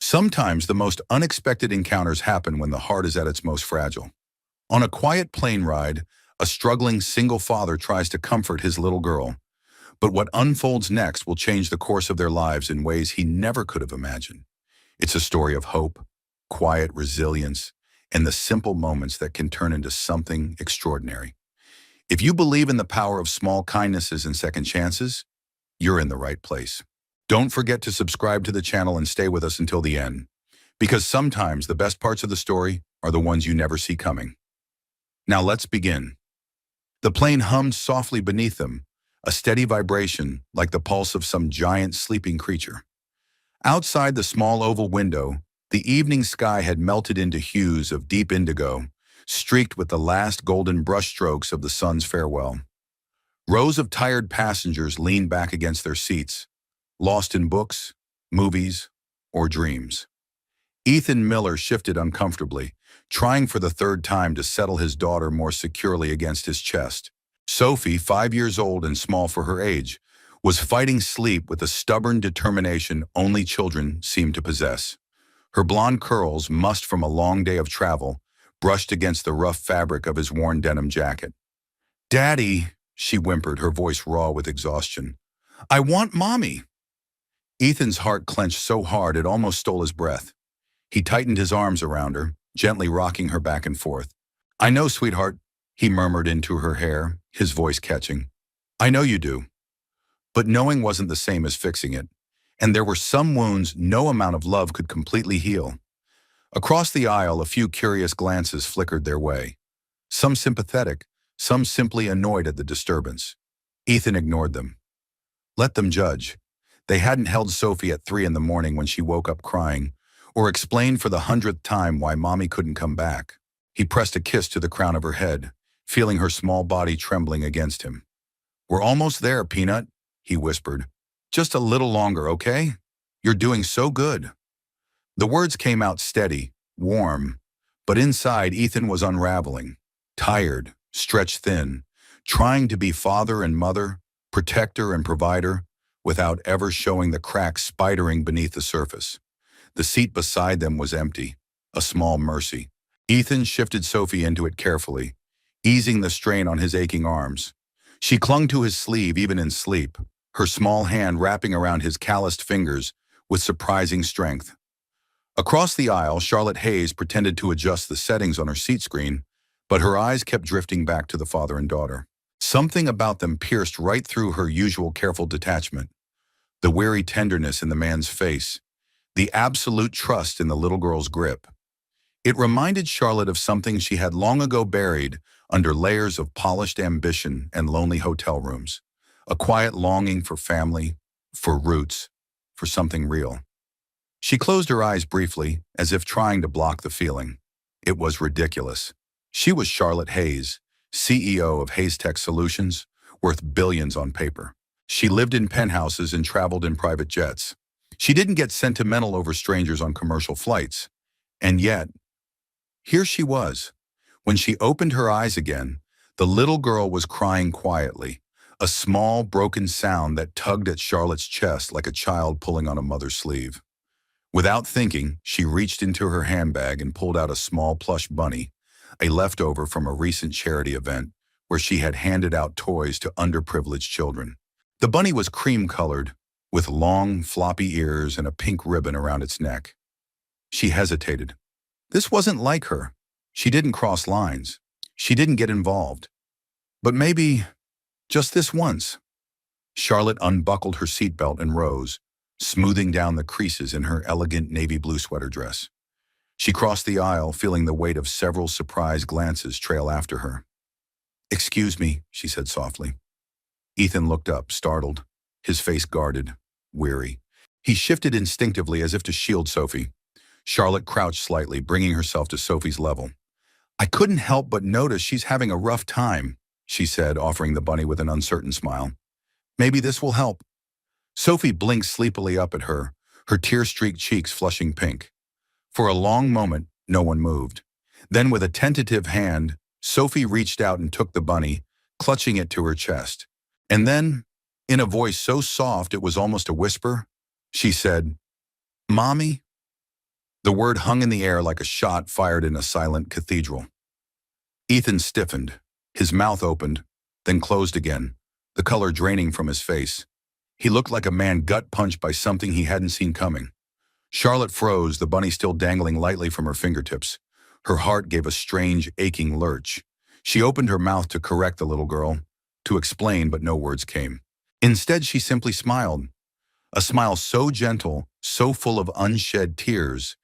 Sometimes the most unexpected encounters happen when the heart is at its most fragile. On a quiet plane ride, a struggling single father tries to comfort his little girl, but what unfolds next will change the course of their lives in ways he never could have imagined. It's a story of hope, quiet resilience, and the simple moments that can turn into something extraordinary. If you believe in the power of small kindnesses and second chances, you're in the right place. Don't forget to subscribe to the channel and stay with us until the end, because sometimes the best parts of the story are the ones you never see coming. Now let's begin. The plane hummed softly beneath them, a steady vibration like the pulse of some giant sleeping creature. Outside the small oval window, the evening sky had melted into hues of deep indigo, streaked with the last golden brushstrokes of the sun's farewell. Rows of tired passengers leaned back against their seats, lost in books, movies, or dreams. Ethan Miller shifted uncomfortably, trying for the third time to settle his daughter more securely against his chest. Sophie, 5 years old and small for her age, was fighting sleep with the stubborn determination only children seem to possess. Her blonde curls, mussed from a long day of travel, brushed against the rough fabric of his worn denim jacket. "Daddy," she whimpered, her voice raw with exhaustion. "I want Mommy." Ethan's heart clenched so hard it almost stole his breath. He tightened his arms around her, gently rocking her back and forth. "I know, sweetheart," he murmured into her hair, his voice catching. "I know you do." But knowing wasn't the same as fixing it, and there were some wounds no amount of love could completely heal. Across the aisle, a few curious glances flickered their way. Some sympathetic, some simply annoyed at the disturbance. Ethan ignored them. Let them judge. They hadn't held Sophie at 3 in the morning when she woke up crying, or explained for the 100th time why Mommy couldn't come back. He pressed a kiss to the crown of her head, feeling her small body trembling against him. "We're almost there, Peanut," he whispered. "Just a little longer, okay? You're doing so good." The words came out steady, warm, but inside Ethan was unraveling, tired, stretched thin, trying to be father and mother, protector and provider, without ever showing the cracks spidering beneath the surface. The seat beside them was empty, a small mercy. Ethan shifted Sophie into it carefully, easing the strain on his aching arms. She clung to his sleeve even in sleep, her small hand wrapping around his calloused fingers with surprising strength. Across the aisle, Charlotte Hayes pretended to adjust the settings on her seat screen, but her eyes kept drifting back to the father and daughter. Something about them pierced right through her usual careful detachment. The weary tenderness in the man's face, the absolute trust in the little girl's grip. It reminded Charlotte of something she had long ago buried under layers of polished ambition and lonely hotel rooms. A quiet longing for family, for roots, for something real. She closed her eyes briefly, as if trying to block the feeling. It was ridiculous. She was Charlotte Hayes, CEO of Hayes Tech Solutions, worth billions on paper. She lived in penthouses and traveled in private jets. She didn't get sentimental over strangers on commercial flights. And yet, here she was. When she opened her eyes again, the little girl was crying quietly, a small, broken sound that tugged at Charlotte's chest like a child pulling on a mother's sleeve. Without thinking, she reached into her handbag and pulled out a small plush bunny, a leftover from a recent charity event where she had handed out toys to underprivileged children. The bunny was cream-colored, with long, floppy ears and a pink ribbon around its neck. She hesitated. This wasn't like her. She didn't cross lines. She didn't get involved. But maybe just this once. Charlotte unbuckled her seatbelt and rose, smoothing down the creases in her elegant navy blue sweater dress. She crossed the aisle, feeling the weight of several surprised glances trail after her. "Excuse me," she said softly. Ethan looked up, startled, his face guarded, weary. He shifted instinctively as if to shield Sophie. Charlotte crouched slightly, bringing herself to Sophie's level. "I couldn't help but notice she's having a rough time," she said, offering the bunny with an uncertain smile. "Maybe this will help." Sophie blinked sleepily up at her, her tear-streaked cheeks flushing pink. For a long moment, no one moved. Then, with a tentative hand, Sophie reached out and took the bunny, clutching it to her chest. And then, in a voice so soft it was almost a whisper, she said, "Mommy." The word hung in the air like a shot fired in a silent cathedral. Ethan stiffened. His mouth opened, then closed again, the color draining from his face. He looked like a man gut-punched by something he hadn't seen coming. Charlotte froze, the bunny still dangling lightly from her fingertips. Her heart gave a strange, aching lurch. She opened her mouth to correct the little girl, to explain, but no words came. Instead, she simply smiled. A smile so gentle, so full of unshed tears,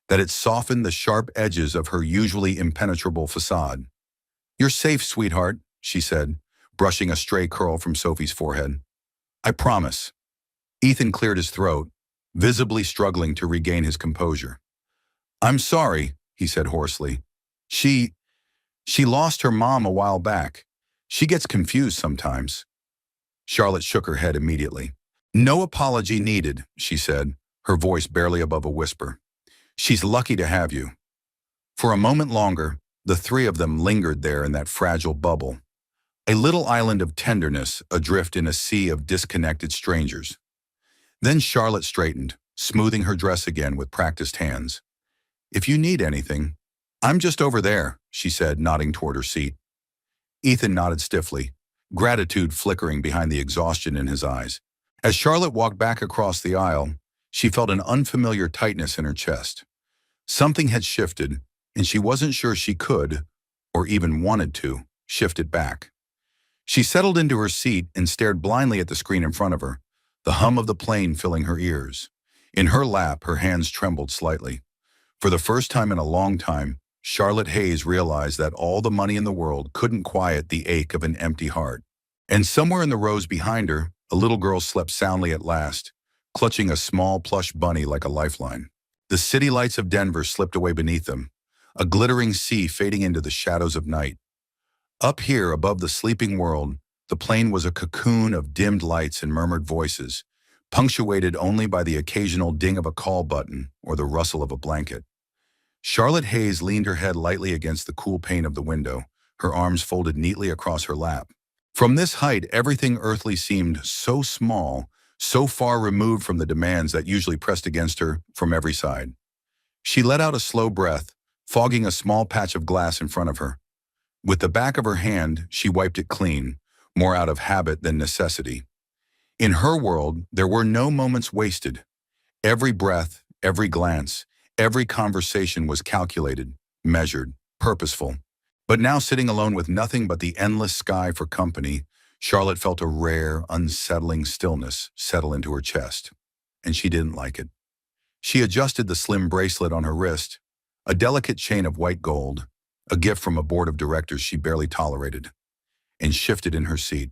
that it softened the sharp edges of her usually impenetrable facade. "You're safe, sweetheart," she said, brushing a stray curl from Sophie's forehead. "I promise." Ethan cleared his throat, visibly struggling to regain his composure. "I'm sorry," he said hoarsely. She lost her mom a while back. She gets confused sometimes." Charlotte shook her head immediately. "No apology needed," she said, her voice barely above a whisper. "She's lucky to have you." For a moment longer, the three of them lingered there in that fragile bubble, a little island of tenderness adrift in a sea of disconnected strangers. Then Charlotte straightened, smoothing her dress again with practiced hands. "If you need anything, I'm just over there," she said, nodding toward her seat. Ethan nodded stiffly, gratitude flickering behind the exhaustion in his eyes. As Charlotte walked back across the aisle, she felt an unfamiliar tightness in her chest. Something had shifted, and she wasn't sure she could, or even wanted to, shift it back. She settled into her seat and stared blindly at the screen in front of her, the hum of the plane filling her ears. In her lap, her hands trembled slightly. For the first time in a long time, Charlotte Hayes realized that all the money in the world couldn't quiet the ache of an empty heart. And somewhere in the rows behind her, a little girl slept soundly at last, clutching a small plush bunny like a lifeline. The city lights of Denver slipped away beneath them, a glittering sea fading into the shadows of night. Up here, above the sleeping world, the plane was a cocoon of dimmed lights and murmured voices, punctuated only by the occasional ding of a call button or the rustle of a blanket. Charlotte Hayes leaned her head lightly against the cool pane of the window, her arms folded neatly across her lap. From this height, everything earthly seemed so small, so far removed from the demands that usually pressed against her from every side. She let out a slow breath, fogging a small patch of glass in front of her. With the back of her hand, she wiped it clean, more out of habit than necessity. In her world, there were no moments wasted. Every breath, every glance, every conversation was calculated, measured, purposeful. But now, sitting alone with nothing but the endless sky for company, Charlotte felt a rare, unsettling stillness settle into her chest. And she didn't like it. She adjusted the slim bracelet on her wrist, a delicate chain of white gold, a gift from a board of directors she barely tolerated, and shifted in her seat.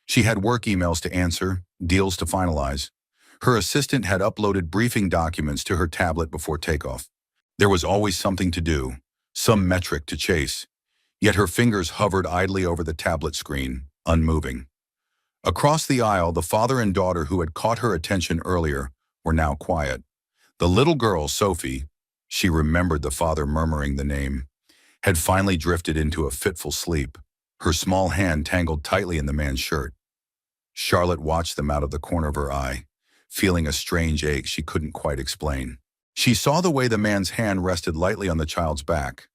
She had work emails to answer, deals to finalize. Her assistant had uploaded briefing documents to her tablet before takeoff. There was always something to do, some metric to chase, yet her fingers hovered idly over the tablet screen, unmoving. Across the aisle, the father and daughter who had caught her attention earlier were now quiet. The little girl, Sophie, she remembered the father murmuring the name, had finally drifted into a fitful sleep, her small hand tangled tightly in the man's shirt. Charlotte watched them out of the corner of her eye, feeling a strange ache she couldn't quite explain. She saw the way the man's hand rested lightly on the child's back,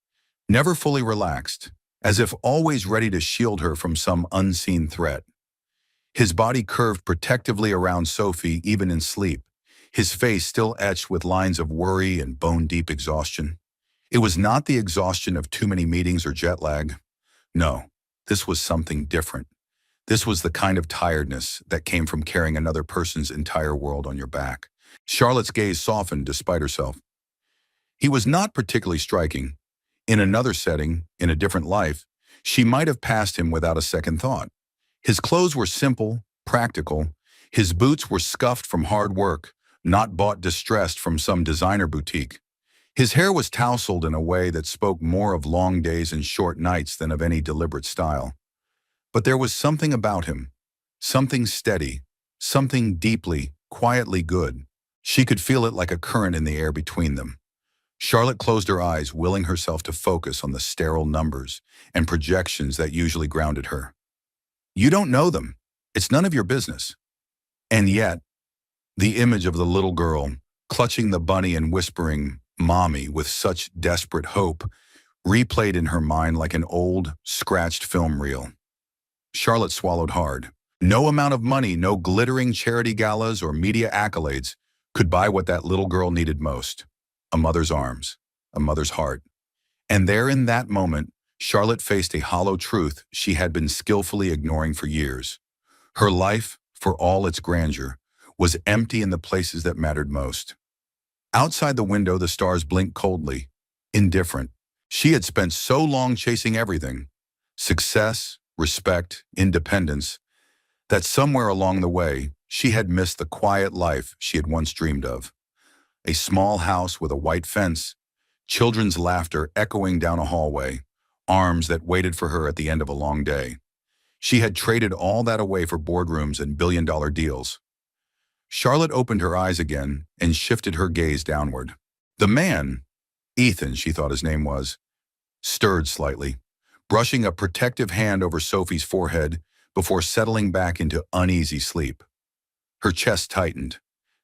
never fully relaxed, as if always ready to shield her from some unseen threat. His body curved protectively around Sophie even in sleep, his face still etched with lines of worry and bone-deep exhaustion. It was not the exhaustion of too many meetings or jet lag. No, this was something different. This was the kind of tiredness that came from carrying another person's entire world on your back. Charlotte's gaze softened despite herself. He was not particularly striking. In another setting, in a different life, she might have passed him without a second thought. His clothes were simple, practical. His boots were scuffed from hard work, not bought distressed from some designer boutique. His hair was tousled in a way that spoke more of long days and short nights than of any deliberate style. But there was something about him, something steady, something deeply, quietly good. She could feel it like a current in the air between them. Charlotte closed her eyes, willing herself to focus on the sterile numbers and projections that usually grounded her. You don't know them. It's none of your business. And yet, the image of the little girl, clutching the bunny and whispering, Mommy, with such desperate hope, replayed in her mind like an old, scratched film reel. Charlotte swallowed hard. No amount of money, no glittering charity galas or media accolades could buy what that little girl needed most: a mother's arms, a mother's heart. And there in that moment, Charlotte faced a hollow truth she had been skillfully ignoring for years. Her life, for all its grandeur, was empty in the places that mattered most. Outside the window, the stars blinked coldly, indifferent. She had spent so long chasing everything: success, respect, independence, that somewhere along the way, she had missed the quiet life she had once dreamed of. A small house with a white fence, children's laughter echoing down a hallway, arms that waited for her at the end of a long day. She had traded all that away for boardrooms and billion-dollar deals. Charlotte opened her eyes again and shifted her gaze downward. The man, Ethan, she thought his name was, stirred slightly, brushing a protective hand over Sophie's forehead before settling back into uneasy sleep. Her chest tightened.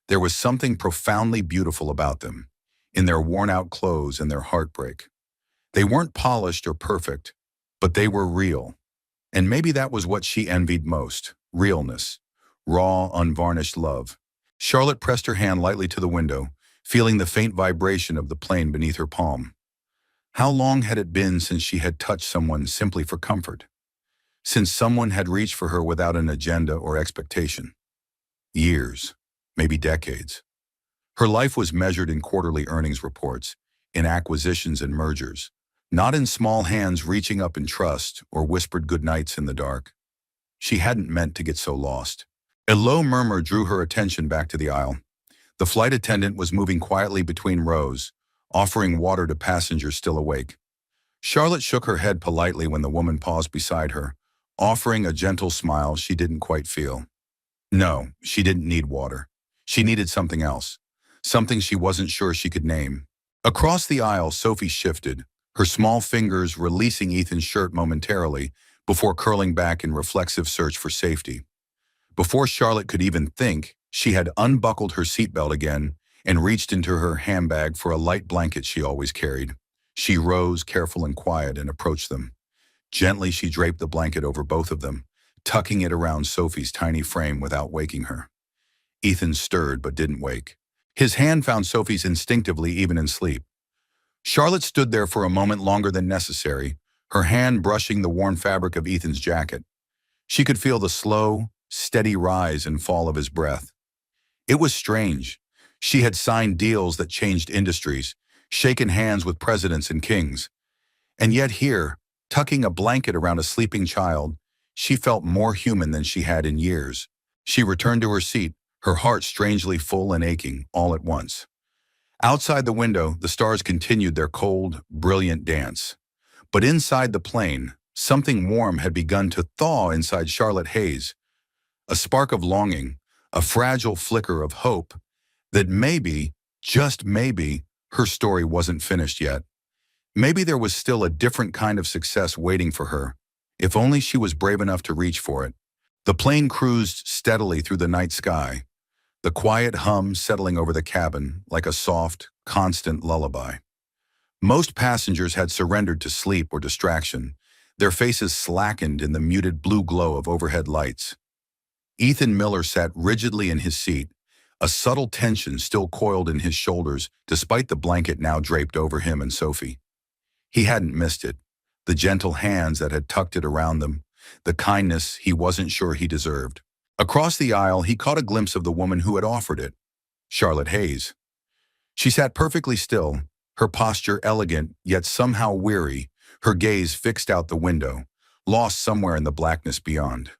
There was something profoundly beautiful about them, in their worn-out clothes and their heartbreak. They weren't polished or perfect, but they were real. And maybe that was what she envied most: realness, raw, unvarnished love. Charlotte pressed her hand lightly to the window, feeling the faint vibration of the plane beneath her palm. How long had it been since she had touched someone simply for comfort? Since someone had reached for her without an agenda or expectation? Years, maybe decades. Her life was measured in quarterly earnings reports, in acquisitions and mergers, not in small hands reaching up in trust or whispered goodnights in the dark. She hadn't meant to get so lost. A low murmur drew her attention back to the aisle. The flight attendant was moving quietly between rows, offering water to passengers still awake. Charlotte shook her head politely when the woman paused beside her, offering a gentle smile she didn't quite feel. No, she didn't need water. She needed something else, something she wasn't sure she could name. Across the aisle, Sophie shifted, her small fingers releasing Ethan's shirt momentarily before curling back in reflexive search for safety. Before Charlotte could even think, she had unbuckled her seatbelt again and reached into her handbag for a light blanket she always carried. She rose, careful and quiet, and approached them. Gently, she draped the blanket over both of them, tucking it around Sophie's tiny frame without waking her. Ethan stirred but didn't wake. His hand found Sophie's instinctively, even in sleep. Charlotte stood there for a moment longer than necessary, her hand brushing the worn fabric of Ethan's jacket. She could feel the slow, steady rise and fall of his breath. It was strange. She had signed deals that changed industries, shaken hands with presidents and kings. And yet here, tucking a blanket around a sleeping child, she felt more human than she had in years. She returned to her seat, her heart strangely full and aching all at once. Outside the window, the stars continued their cold, brilliant dance. But inside the plane, something warm had begun to thaw inside Charlotte Hayes. A spark of longing, a fragile flicker of hope that maybe, just maybe, her story wasn't finished yet. Maybe there was still a different kind of success waiting for her, if only she was brave enough to reach for it. The plane cruised steadily through the night sky, the quiet hum settling over the cabin like a soft, constant lullaby. Most passengers had surrendered to sleep or distraction, their faces slackened in the muted blue glow of overhead lights. Ethan Miller sat rigidly in his seat, a subtle tension still coiled in his shoulders despite the blanket now draped over him and Sophie. He hadn't missed it, the gentle hands that had tucked it around them, the kindness he wasn't sure he deserved. Across the aisle, he caught a glimpse of the woman who had offered it, Charlotte Hayes. She sat perfectly still, her posture elegant yet somehow weary, her gaze fixed out the window, lost somewhere in the blackness beyond.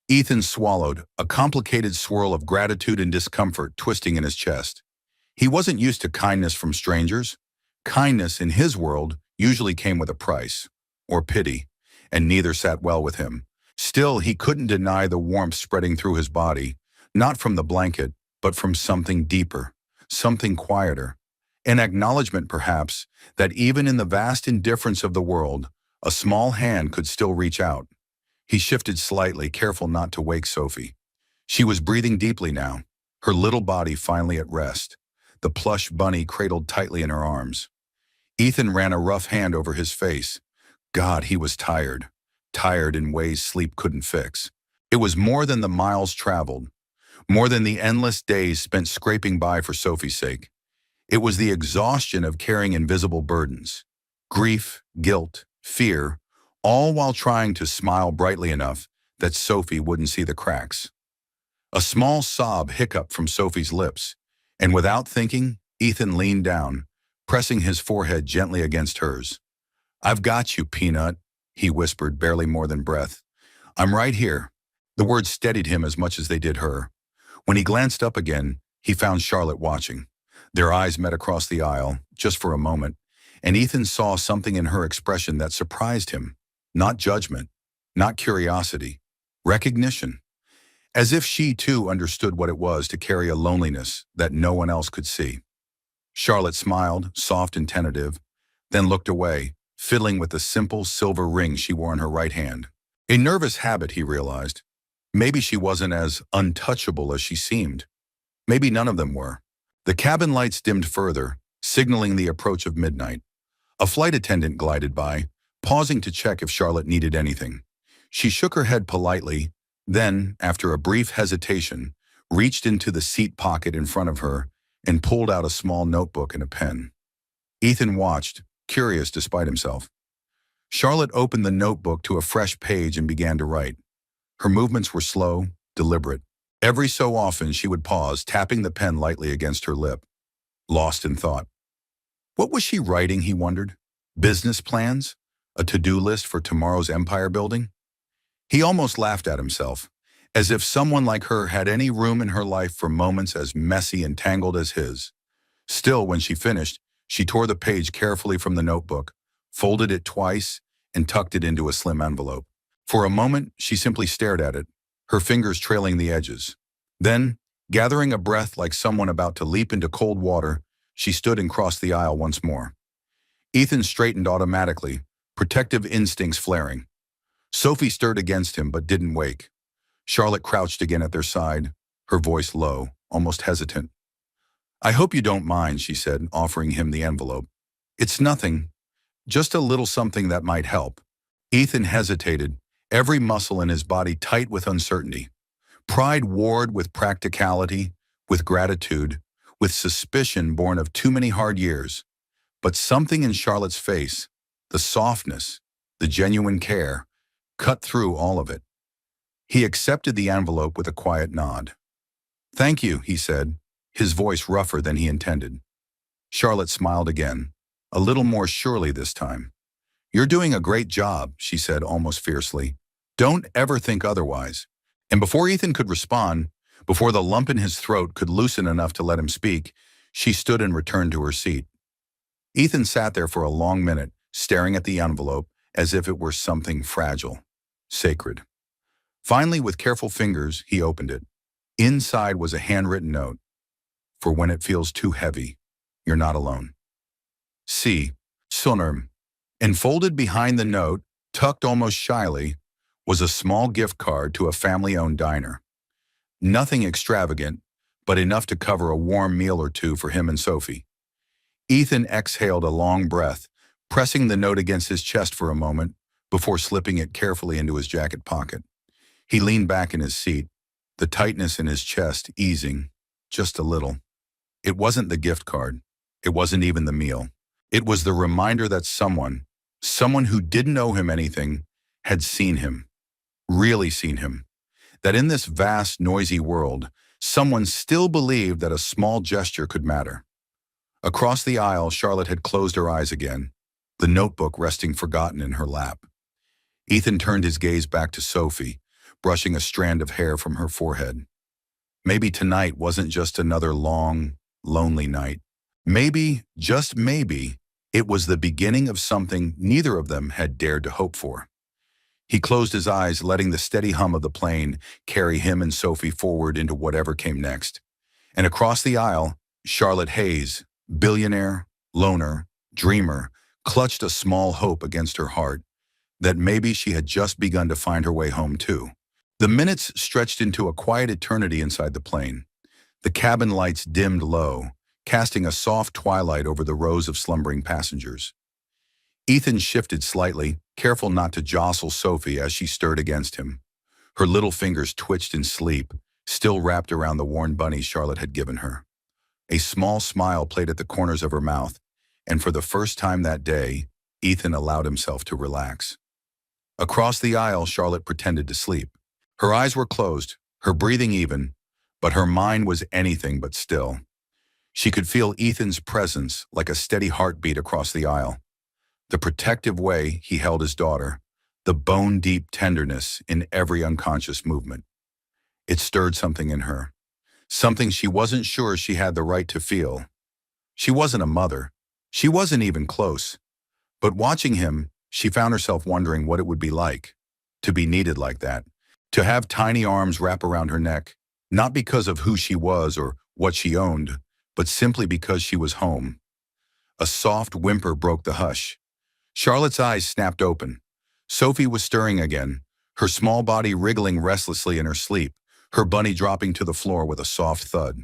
Ethan swallowed, a complicated swirl of gratitude and discomfort twisting in his chest. He wasn't used to kindness from strangers. Kindness, in his world, usually came with a price, or pity, and neither sat well with him. Still, he couldn't deny the warmth spreading through his body, not from the blanket, but from something deeper, something quieter. An acknowledgement, perhaps, that even in the vast indifference of the world, a small hand could still reach out. He shifted slightly, careful not to wake Sophie. She was breathing deeply now, her little body finally at rest. the plush bunny cradled tightly in her arms. Ethan ran a rough hand over his face. God, he was tired. Tired in ways sleep couldn't fix. It was more than the miles traveled, more than the endless days spent scraping by for Sophie's sake. It was the exhaustion of carrying invisible burdens. Grief, guilt, fear, all while trying to smile brightly enough that Sophie wouldn't see the cracks. A small sob hiccuped from Sophie's lips, and without thinking, Ethan leaned down, pressing his forehead gently against hers. "I've got you, Peanut," he whispered, barely more than breath. "I'm right here." The words steadied him as much as they did her. When he glanced up again, he found Charlotte watching. Their eyes met across the aisle, just for a moment, and Ethan saw something in her expression that surprised him. Not judgment, not curiosity, recognition. As if she too understood what it was to carry a loneliness that no one else could see. Charlotte smiled, soft and tentative, then looked away, fiddling with the simple silver ring she wore on her right hand. A nervous habit, he realized. Maybe she wasn't as untouchable as she seemed. Maybe none of them were. The cabin lights dimmed further, signaling the approach of midnight. A flight attendant glided by, pausing to check if Charlotte needed anything. She shook her head politely, then, after a brief hesitation, reached into the seat pocket in front of her and pulled out a small notebook and a pen. Ethan watched, curious despite himself. Charlotte opened the notebook to a fresh page and began to write. Her movements were slow, deliberate. Every so often she would pause, tapping the pen lightly against her lip. Lost in thought. What was she writing, he wondered? Business plans? A to-do list for tomorrow's empire building? He almost laughed at himself, as if someone like her had any room in her life for moments as messy and tangled as his. Still, when she finished, she tore the page carefully from the notebook, folded it twice, and tucked it into a slim envelope. For a moment, she simply stared at it, her fingers trailing the edges. Then, gathering a breath like someone about to leap into cold water, she stood and crossed the aisle once more. Ethan straightened automatically, protective instincts flaring. Sophie stirred against him but didn't wake. Charlotte crouched again at their side, her voice low, almost hesitant. "I hope you don't mind," she said, offering him the envelope. "It's nothing, just a little something that might help." Ethan hesitated, every muscle in his body tight with uncertainty. Pride warred with practicality, with gratitude, with suspicion born of too many hard years. But something in Charlotte's face, the softness, the genuine care, cut through all of it. He accepted the envelope with a quiet nod. "Thank you," he said, his voice rougher than he intended. Charlotte smiled again, a little more surely this time. "You're doing a great job," she said almost fiercely. "Don't ever think otherwise." And before Ethan could respond, before the lump in his throat could loosen enough to let him speak, she stood and returned to her seat. Ethan sat there for a long minute, staring at the envelope as if it were something fragile, sacred. Finally, with careful fingers, he opened it. Inside was a handwritten note. "For when it feels too heavy, you're not alone. See, Sunarm." And folded behind the note, tucked almost shyly, was a small gift card to a family-owned diner. Nothing extravagant, but enough to cover a warm meal or two for him and Sophie. Ethan exhaled a long breath, pressing the note against his chest for a moment before slipping it carefully into his jacket pocket. He leaned back in his seat, the tightness in his chest easing, just a little. It wasn't the gift card. It wasn't even the meal. It was the reminder that someone who didn't owe him anything, had seen him, really seen him. That in this vast, noisy world, someone still believed that a small gesture could matter. Across the aisle, Charlotte had closed her eyes again, the notebook resting forgotten in her lap. Ethan turned his gaze back to Sophie, brushing a strand of hair from her forehead. Maybe tonight wasn't just another long, lonely night. Maybe, just maybe, it was the beginning of something neither of them had dared to hope for. He closed his eyes, letting the steady hum of the plane carry him and Sophie forward into whatever came next. And across the aisle, Charlotte Hayes, billionaire, loner, dreamer, clutched a small hope against her heart that maybe she had just begun to find her way home too. The minutes stretched into a quiet eternity inside the plane. The cabin lights dimmed low, casting a soft twilight over the rows of slumbering passengers. Ethan shifted slightly, careful not to jostle Sophie as she stirred against him. Her little fingers twitched in sleep, still wrapped around the worn bunnies Charlotte had given her. A small smile played at the corners of her mouth, and for the first time that day, Ethan allowed himself to relax. Across the aisle, Charlotte pretended to sleep. Her eyes were closed, her breathing even, but her mind was anything but still. She could feel Ethan's presence like a steady heartbeat across the aisle. The protective way he held his daughter, the bone-deep tenderness in every unconscious movement. It stirred something in her, something she wasn't sure she had the right to feel. She wasn't a mother. She wasn't even close. But watching him, she found herself wondering what it would be like to be needed like that, to have tiny arms wrap around her neck, not because of who she was or what she owned, but simply because she was home. A soft whimper broke the hush. Charlotte's eyes snapped open. Sophie was stirring again, her small body wriggling restlessly in her sleep, her bunny dropping to the floor with a soft thud.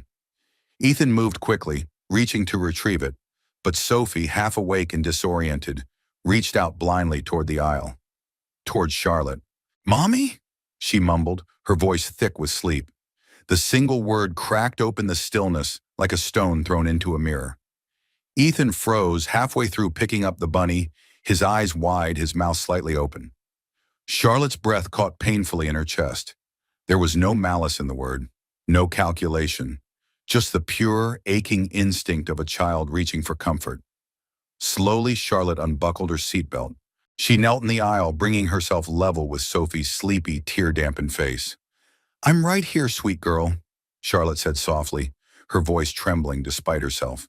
Ethan moved quickly, reaching to retrieve it, but Sophie, half awake and disoriented, reached out blindly toward the aisle. Toward Charlotte. "Mommy?" she mumbled, her voice thick with sleep. The single word cracked open the stillness like a stone thrown into a mirror. Ethan froze halfway through picking up the bunny, his eyes wide, his mouth slightly open. Charlotte's breath caught painfully in her chest. There was no malice in the word, no calculation, just the pure, aching instinct of a child reaching for comfort. Slowly, Charlotte unbuckled her seatbelt. She knelt in the aisle, bringing herself level with Sophie's sleepy, tear-dampened face. "I'm right here, sweet girl," Charlotte said softly, her voice trembling despite herself.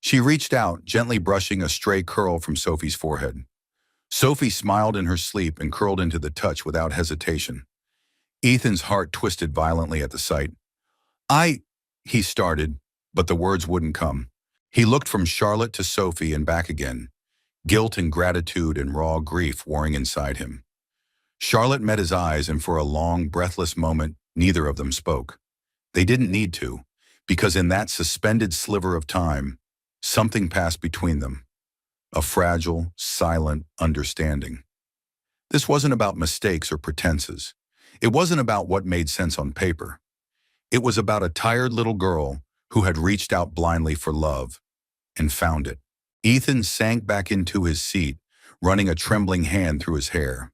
She reached out, gently brushing a stray curl from Sophie's forehead. Sophie smiled in her sleep and curled into the touch without hesitation. Ethan's heart twisted violently at the sight. He started, but the words wouldn't come. He looked from Charlotte to Sophie and back again, guilt and gratitude and raw grief warring inside him. Charlotte met his eyes, and for a long, breathless moment, neither of them spoke. They didn't need to, because in that suspended sliver of time, something passed between them. A fragile, silent understanding. This wasn't about mistakes or pretenses. It wasn't about what made sense on paper. It was about a tired little girl who had reached out blindly for love and found it. Ethan sank back into his seat, running a trembling hand through his hair.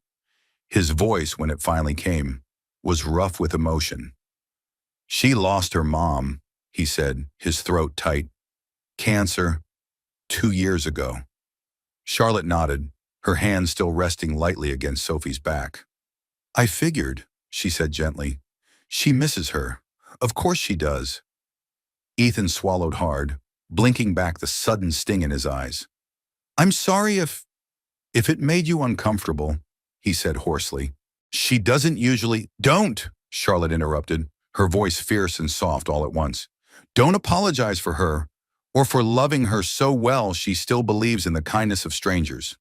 His voice, when it finally came, was rough with emotion. "She lost her mom," he said, his throat tight. "Cancer, 2 years ago." Charlotte nodded, her hand still resting lightly against Sophie's back. "I figured," she said gently. "She misses her. Of course she does." Ethan swallowed hard, blinking back the sudden sting in his eyes. "I'm sorry if it made you uncomfortable," he said hoarsely. "She doesn't usually—" "Don't!" Charlotte interrupted, her voice fierce and soft all at once. "Don't apologize for her, or for loving her so well she still believes in the kindness of strangers."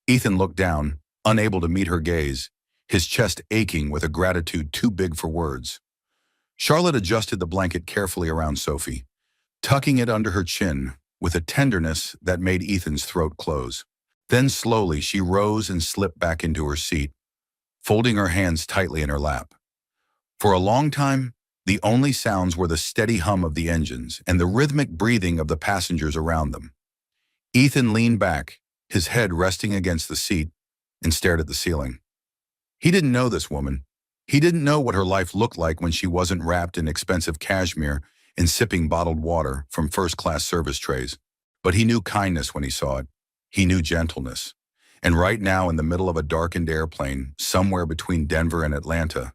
Ethan looked down, unable to meet her gaze, his chest aching with a gratitude too big for words. Charlotte adjusted the blanket carefully around Sophie, tucking it under her chin with a tenderness that made Ethan's throat close. Then slowly she rose and slipped back into her seat, folding her hands tightly in her lap. For a long time, the only sounds were the steady hum of the engines and the rhythmic breathing of the passengers around them. Ethan leaned back, his head resting against the seat, and stared at the ceiling. He didn't know this woman. He didn't know what her life looked like when she wasn't wrapped in expensive cashmere and sipping bottled water from first-class service trays. But he knew kindness when he saw it. He knew gentleness. And right now, in the middle of a darkened airplane, somewhere between Denver and Atlanta,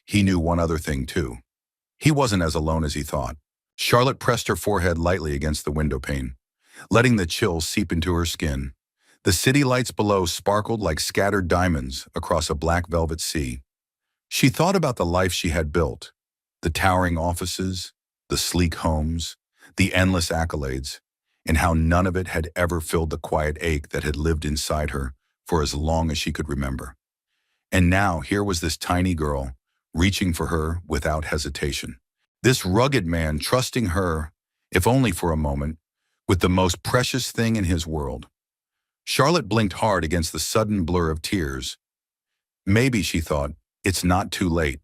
he knew one other thing too. He wasn't as alone as he thought. Charlotte pressed her forehead lightly against the window pane, letting the chill seep into her skin. The city lights below sparkled like scattered diamonds across a black velvet sea. She thought about the life she had built, the towering offices, the sleek homes, the endless accolades, and how none of it had ever filled the quiet ache that had lived inside her for as long as she could remember. And now here was this tiny girl, reaching for her without hesitation. This rugged man trusting her if only for a moment, with the most precious thing in his world. Charlotte blinked hard against the sudden blur of tears. Maybe, she thought, it's not too late.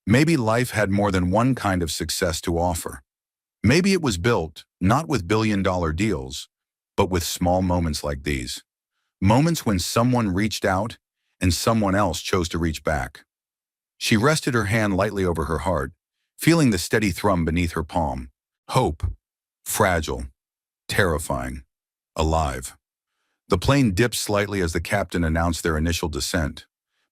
Maybe life had more than one kind of success to offer. Maybe it was built, not with billion-dollar deals, but with small moments like these. Moments when someone reached out and someone else chose to reach back. She rested her hand lightly over her heart, feeling the steady thrum beneath her palm. Hope. Fragile. Terrifying. Alive. The plane dipped slightly as the captain announced their initial descent.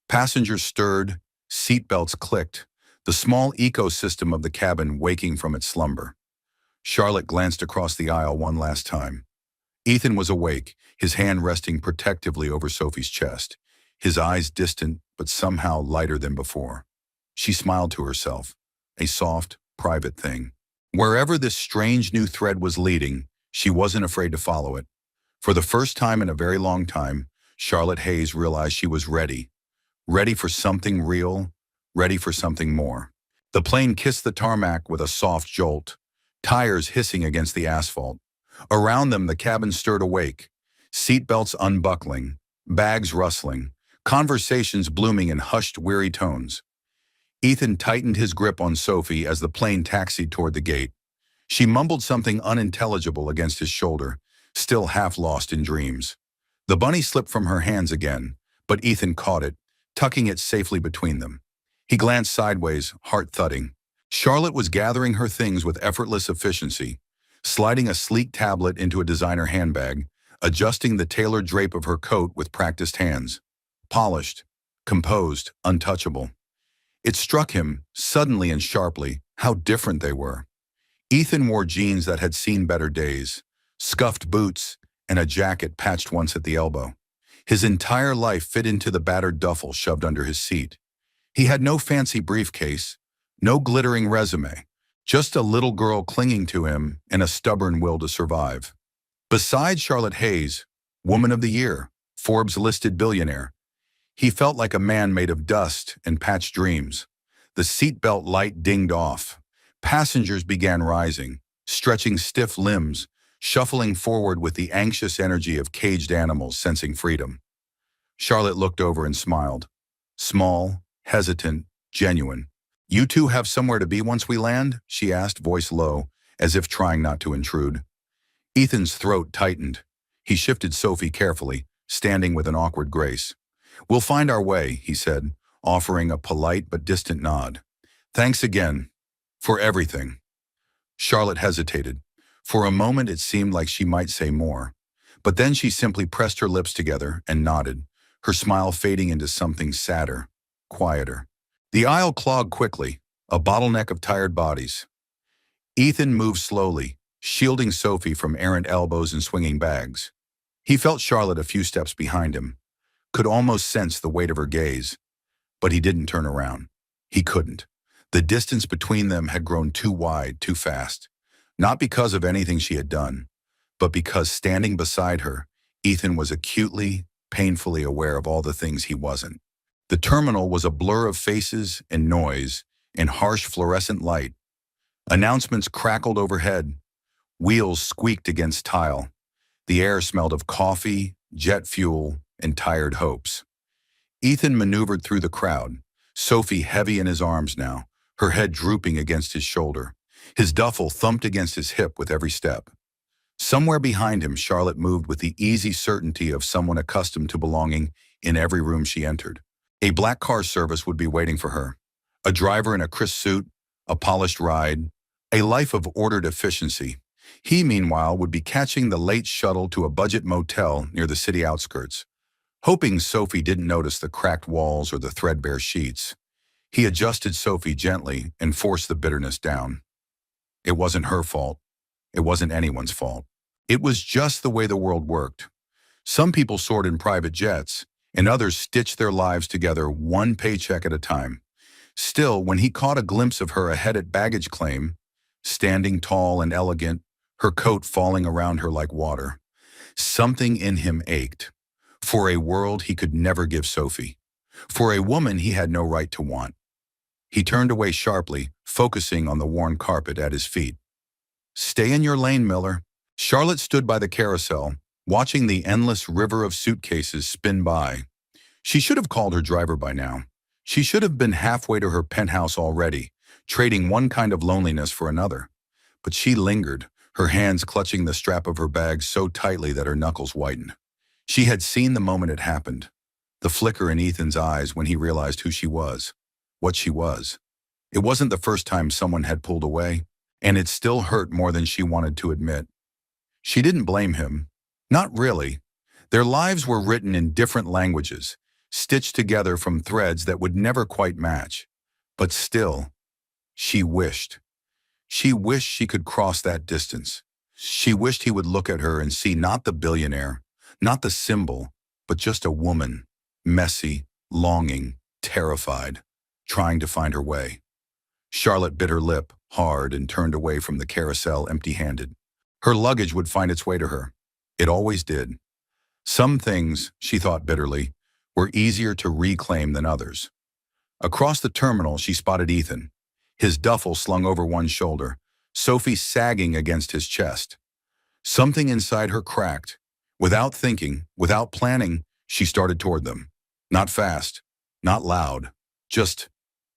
Passengers stirred, seatbelts clicked, the small ecosystem of the cabin waking from its slumber. Charlotte glanced across the aisle one last time. Ethan was awake, his hand resting protectively over Sophie's chest, his eyes distant but somehow lighter than before. She smiled to herself, a soft, private thing. Wherever this strange new thread was leading, she wasn't afraid to follow it. For the first time in a very long time, Charlotte Hayes realized she was ready. Ready for something real, ready for something more. The plane kissed the tarmac with a soft jolt, tires hissing against the asphalt. Around them, the cabin stirred awake, seatbelts unbuckling, bags rustling, conversations blooming in hushed, weary tones. Ethan tightened his grip on Sophie as the plane taxied toward the gate. She mumbled something unintelligible against his shoulder, still half lost in dreams. The bunny slipped from her hands again, but Ethan caught it, tucking it safely between them. He glanced sideways, heart thudding. Charlotte was gathering her things with effortless efficiency, sliding a sleek tablet into a designer handbag, adjusting the tailored drape of her coat with practiced hands. Polished, composed, untouchable. It struck him, suddenly and sharply, how different they were. Ethan wore jeans that had seen better days, scuffed boots, and a jacket patched once at the elbow. His entire life fit into the battered duffel shoved under his seat. He had no fancy briefcase, no glittering resume, just a little girl clinging to him and a stubborn will to survive. Beside Charlotte Hayes, Woman of the Year, Forbes-listed billionaire, he felt like a man made of dust and patched dreams. The seatbelt light dinged off. Passengers began rising, stretching stiff limbs, shuffling forward with the anxious energy of caged animals sensing freedom. Charlotte looked over and smiled. Small, hesitant, genuine. "You two have somewhere to be once we land?" she asked, voice low, as if trying not to intrude. Ethan's throat tightened. He shifted Sophie carefully, standing with an awkward grace. "We'll find our way," he said, offering a polite but distant nod. "Thanks again. For everything." Charlotte hesitated. For a moment it seemed like she might say more. But then she simply pressed her lips together and nodded, her smile fading into something sadder, quieter. The aisle clogged quickly, a bottleneck of tired bodies. Ethan moved slowly, shielding Sophie from errant elbows and swinging bags. He felt Charlotte a few steps behind him, could almost sense the weight of her gaze, but he didn't turn around. He couldn't. The distance between them had grown too wide, too fast. Not because of anything she had done, but because standing beside her, Ethan was acutely, painfully aware of all the things he wasn't. The terminal was a blur of faces and noise and harsh fluorescent light. Announcements crackled overhead. Wheels squeaked against tile. The air smelled of coffee, jet fuel, and tired hopes. Ethan maneuvered through the crowd, Sophie heavy in his arms now, her head drooping against his shoulder. His duffel thumped against his hip with every step. Somewhere behind him, Charlotte moved with the easy certainty of someone accustomed to belonging in every room she entered. A black car service would be waiting for her. A driver in a crisp suit, a polished ride, a life of ordered efficiency. He, meanwhile, would be catching the late shuttle to a budget motel near the city outskirts. Hoping Sophie didn't notice the cracked walls or the threadbare sheets, he adjusted Sophie gently and forced the bitterness down. It wasn't her fault. It wasn't anyone's fault. It was just the way the world worked. Some people soared in private jets, and others stitched their lives together one paycheck at a time. Still, when he caught a glimpse of her ahead at baggage claim, standing tall and elegant, her coat falling around her like water, something in him ached. For a world he could never give Sophie. For a woman he had no right to want. He turned away sharply, focusing on the worn carpet at his feet. Stay in your lane, Miller. Charlotte stood by the carousel, watching the endless river of suitcases spin by. She should have called her driver by now. She should have been halfway to her penthouse already, trading one kind of loneliness for another. But she lingered, her hands clutching the strap of her bag so tightly that her knuckles whitened. She had seen the moment it happened, the flicker in Ethan's eyes when he realized who she was, what she was. It wasn't the first time someone had pulled away, and it still hurt more than she wanted to admit. She didn't blame him. Not really. Their lives were written in different languages, stitched together from threads that would never quite match. But still, she wished. She wished she could cross that distance. She wished he would look at her and see not the billionaire, not the symbol, but just a woman, messy, longing, terrified, trying to find her way. Charlotte bit her lip hard and turned away from the carousel empty-handed. Her luggage would find its way to her. It always did. Some things, she thought bitterly, were easier to reclaim than others. Across the terminal, she spotted Ethan, his duffel slung over one shoulder, Sophie sagging against his chest. Something inside her cracked. Without thinking, without planning, she started toward them. Not fast, not loud, just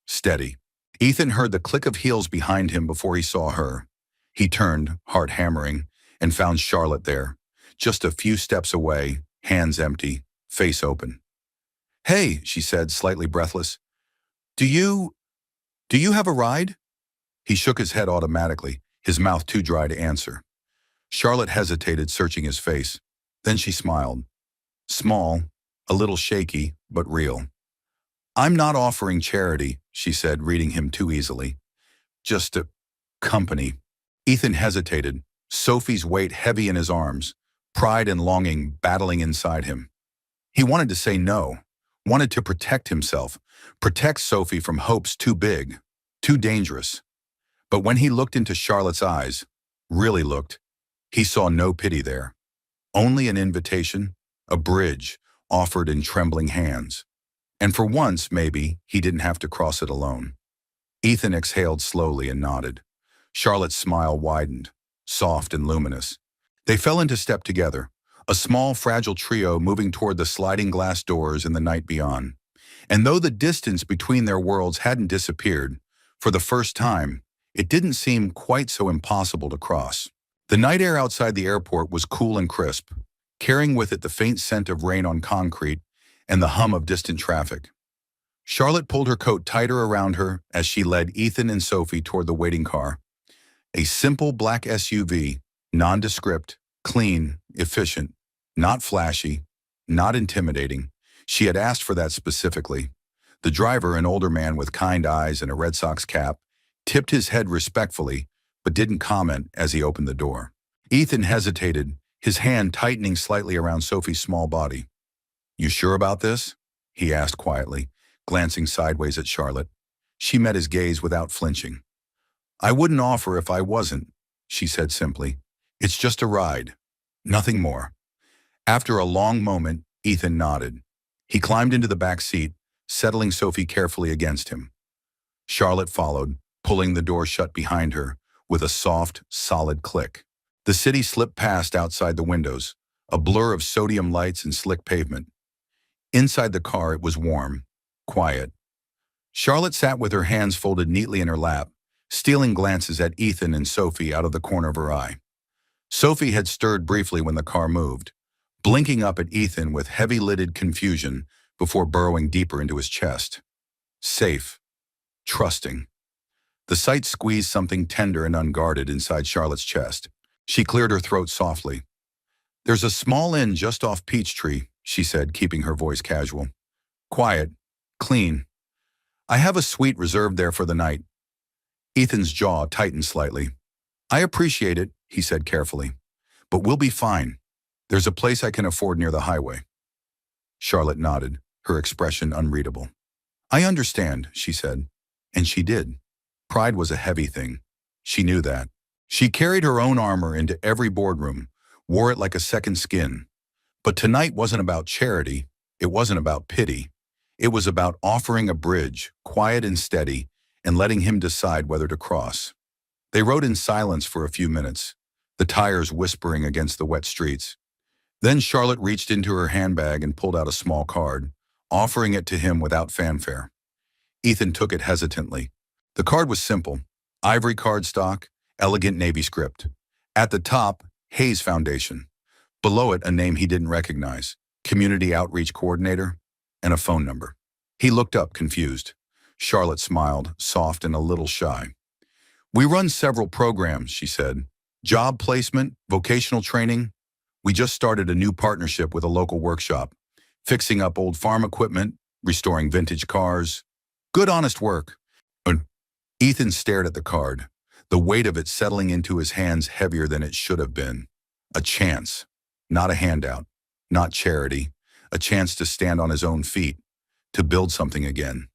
steady. Ethan heard the click of heels behind him before he saw her. He turned, heart hammering, and found Charlotte there, just a few steps away, hands empty, face open. "Hey," she said, slightly breathless. Do you have a ride?" He shook his head automatically, his mouth too dry to answer. Charlotte hesitated, searching his face. Then she smiled. Small, a little shaky, but real. "I'm not offering charity," she said, reading him too easily. "Just a company." Ethan hesitated, Sophie's weight heavy in his arms, pride and longing battling inside him. He wanted to say no, wanted to protect himself, protect Sophie from hopes too big, too dangerous. But when he looked into Charlotte's eyes, really looked, he saw no pity there. Only an invitation, a bridge, offered in trembling hands. And for once, maybe, he didn't have to cross it alone. Ethan exhaled slowly and nodded. Charlotte's smile widened, soft and luminous. They fell into step together, a small, fragile trio moving toward the sliding glass doors in the night beyond. And though the distance between their worlds hadn't disappeared, for the first time, it didn't seem quite so impossible to cross. The night air outside the airport was cool and crisp, carrying with it the faint scent of rain on concrete and the hum of distant traffic. Charlotte pulled her coat tighter around her as she led Ethan and Sophie toward the waiting car. A simple black SUV, nondescript, clean, efficient, not flashy, not intimidating. She had asked for that specifically. The driver, an older man with kind eyes and a Red Sox cap, tipped his head respectfully, but didn't comment as he opened the door. Ethan hesitated, his hand tightening slightly around Sophie's small body. "You sure about this?" he asked quietly, glancing sideways at Charlotte. She met his gaze without flinching. "I wouldn't offer if I wasn't," she said simply. "It's just a ride. Nothing more." After a long moment, Ethan nodded. He climbed into the back seat, settling Sophie carefully against him. Charlotte followed, pulling the door shut behind her, with a soft, solid click. The city slipped past outside the windows, a blur of sodium lights and slick pavement. Inside the car, it was warm, quiet. Charlotte sat with her hands folded neatly in her lap, stealing glances at Ethan and Sophie out of the corner of her eye. Sophie had stirred briefly when the car moved, blinking up at Ethan with heavy-lidded confusion before burrowing deeper into his chest. Safe. Trusting. The sight squeezed something tender and unguarded inside Charlotte's chest. She cleared her throat softly. "There's a small inn just off Peachtree," she said, keeping her voice casual. "Quiet. Clean. I have a suite reserved there for the night." Ethan's jaw tightened slightly. "I appreciate it," he said carefully. "But we'll be fine. There's a place I can afford near the highway." Charlotte nodded, her expression unreadable. "I understand," she said. And she did. Pride was a heavy thing. She knew that. She carried her own armor into every boardroom, wore it like a second skin. But tonight wasn't about charity. It wasn't about pity. It was about offering a bridge, quiet and steady, and letting him decide whether to cross. They rode in silence for a few minutes, the tires whispering against the wet streets. Then Charlotte reached into her handbag and pulled out a small card, offering it to him without fanfare. Ethan took it hesitantly. The card was simple: ivory cardstock, elegant navy script. At the top, Hayes Foundation. Below it, a name he didn't recognize: Community Outreach Coordinator, and a phone number. He looked up, confused. Charlotte smiled, soft and a little shy. "We run several programs," she said. "Job placement, vocational training. We just started a new partnership with a local workshop, fixing up old farm equipment, restoring vintage cars. Good, honest work." Uh, Ethan stared at the card, the weight of it settling into his hands heavier than it should have been. A chance, not a handout, not charity, a chance to stand on his own feet, to build something again.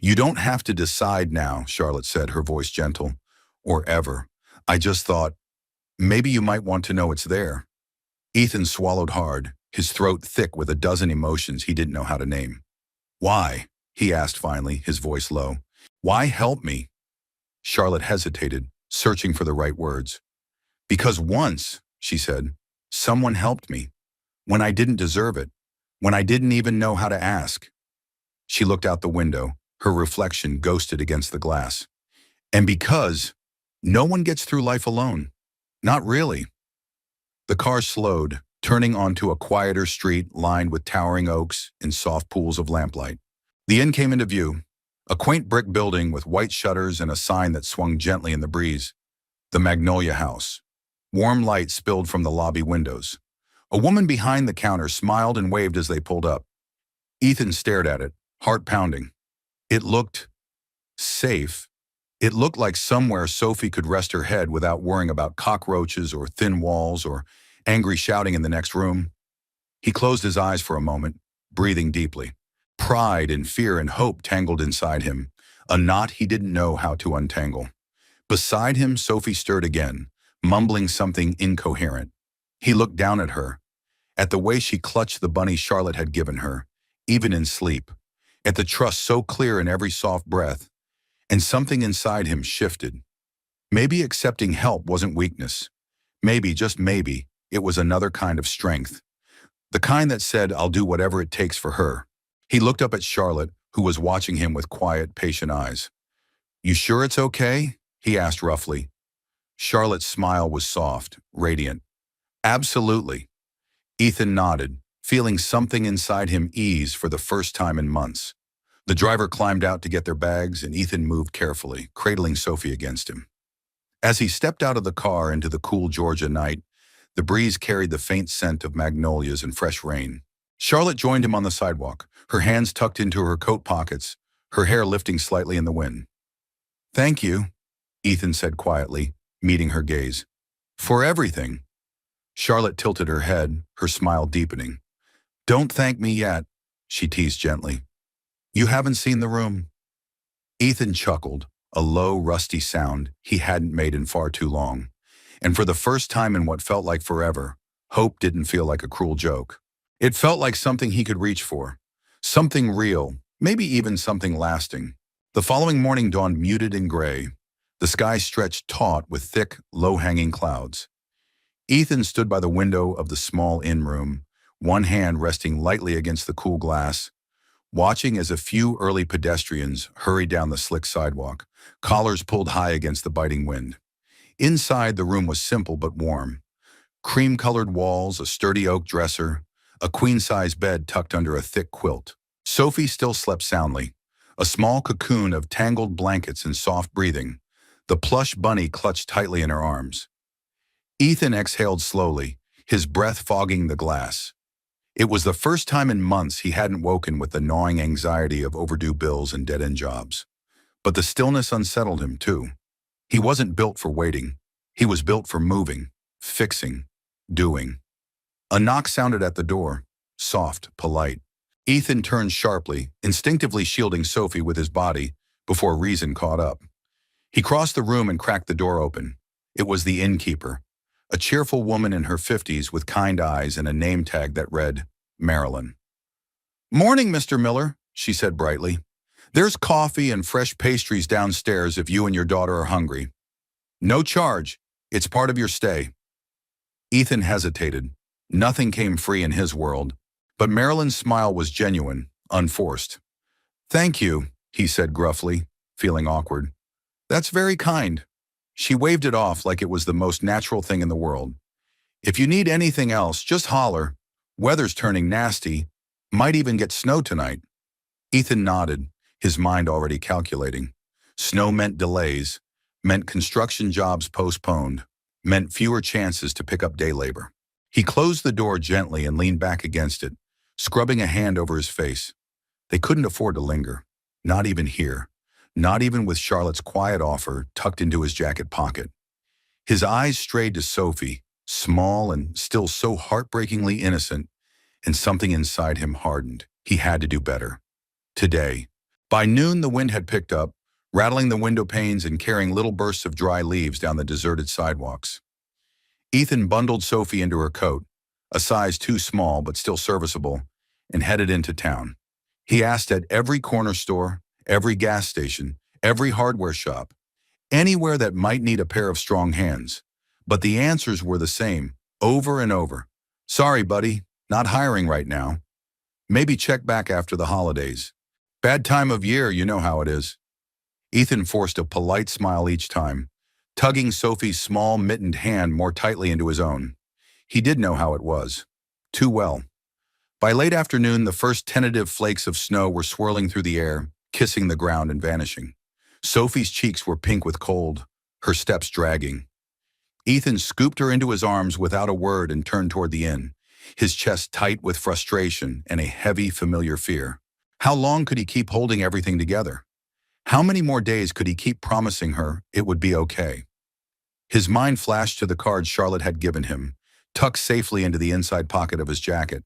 "You don't have to decide now," Charlotte said, her voice gentle, "or ever. I just thought, maybe you might want to know it's there." Ethan swallowed hard, his throat thick with a dozen emotions he didn't know how to name. "Why?" he asked finally, his voice low. "Why help me?" Charlotte hesitated, searching for the right words. "Because once," she said, "someone helped me. When I didn't deserve it. When I didn't even know how to ask." She looked out the window, her reflection ghosted against the glass. "And because no one gets through life alone. Not really." The car slowed, turning onto a quieter street lined with towering oaks and soft pools of lamplight. The inn came into view, a quaint brick building with white shutters and a sign that swung gently in the breeze. The Magnolia House. Warm light spilled from the lobby windows. A woman behind the counter smiled and waved as they pulled up. Ethan stared at it, heart pounding. It looked safe. It looked like somewhere Sophie could rest her head without worrying about cockroaches or thin walls or angry shouting in the next room. He closed his eyes for a moment, breathing deeply. Pride and fear and hope tangled inside him, a knot he didn't know how to untangle. Beside him, Sophie stirred again, mumbling something incoherent. He looked down at her, at the way she clutched the bunny Charlotte had given her, even in sleep, at the trust so clear in every soft breath, and something inside him shifted. Maybe accepting help wasn't weakness. Maybe, just maybe, it was another kind of strength. The kind that said, "I'll do whatever it takes for her." He looked up at Charlotte, who was watching him with quiet, patient eyes. "You sure it's okay?" he asked roughly. Charlotte's smile was soft, radiant. "Absolutely." Ethan nodded, feeling something inside him ease for the first time in months. The driver climbed out to get their bags, and Ethan moved carefully, cradling Sophie against him. As he stepped out of the car into the cool Georgia night, the breeze carried the faint scent of magnolias and fresh rain. Charlotte joined him on the sidewalk, her hands tucked into her coat pockets, her hair lifting slightly in the wind. "Thank you," Ethan said quietly, meeting her gaze. "For everything." Charlotte tilted her head, her smile deepening. "Don't thank me yet," she teased gently. "You haven't seen the room." Ethan chuckled, a low, rusty sound he hadn't made in far too long. And for the first time in what felt like forever, hope didn't feel like a cruel joke. It felt like something he could reach for. Something real, maybe even something lasting. The following morning dawned muted and gray. The sky stretched taut with thick, low-hanging clouds. Ethan stood by the window of the small inn room, one hand resting lightly against the cool glass, watching as a few early pedestrians hurried down the slick sidewalk, collars pulled high against the biting wind. Inside, the room was simple but warm. Cream-colored walls, a sturdy oak dresser, a queen-size bed tucked under a thick quilt. Sophie still slept soundly, a small cocoon of tangled blankets and soft breathing, the plush bunny clutched tightly in her arms. Ethan exhaled slowly, his breath fogging the glass. It was the first time in months he hadn't woken with the gnawing anxiety of overdue bills and dead-end jobs. But the stillness unsettled him, too. He wasn't built for waiting. He was built for moving, fixing, doing. A knock sounded at the door, soft, polite. Ethan turned sharply, instinctively shielding Sophie with his body, before reason caught up. He crossed the room and cracked the door open. It was the innkeeper, a cheerful woman in her 50s with kind eyes and a name tag that read, Marilyn. "Morning, Mr. Miller," she said brightly. "There's coffee and fresh pastries downstairs if you and your daughter are hungry." No charge. It's part of your stay. Ethan hesitated. Nothing came free in his world. But Marilyn's smile was genuine, unforced. Thank you, he said gruffly, feeling awkward. That's very kind. She waved it off like it was the most natural thing in the world. If you need anything else, just holler. Weather's turning nasty. Might even get snow tonight. Ethan nodded, his mind already calculating. Snow meant delays, meant construction jobs postponed, meant fewer chances to pick up day labor. He closed the door gently and leaned back against it, scrubbing a hand over his face. They couldn't afford to linger, not even here, not even with Charlotte's quiet offer tucked into his jacket pocket. His eyes strayed to Sophie, small and still so heartbreakingly innocent, and something inside him hardened. He had to do better. Today. By noon, the wind had picked up, rattling the window panes and carrying little bursts of dry leaves down the deserted sidewalks. Ethan bundled Sophie into her coat, a size too small but still serviceable, and headed into town. He asked at every corner store, every gas station, every hardware shop, anywhere that might need a pair of strong hands. But the answers were the same, over and over. Sorry, buddy, not hiring right now. Maybe check back after the holidays. Bad time of year, you know how it is. Ethan forced a polite smile each time, tugging Sophie's small, mittened hand more tightly into his own. He did know how it was. Too well. By late afternoon, the first tentative flakes of snow were swirling through the air, kissing the ground and vanishing. Sophie's cheeks were pink with cold, her steps dragging. Ethan scooped her into his arms without a word and turned toward the inn, his chest tight with frustration and a heavy, familiar fear. How long could he keep holding everything together? How many more days could he keep promising her it would be okay? His mind flashed to the card Charlotte had given him, tucked safely into the inside pocket of his jacket.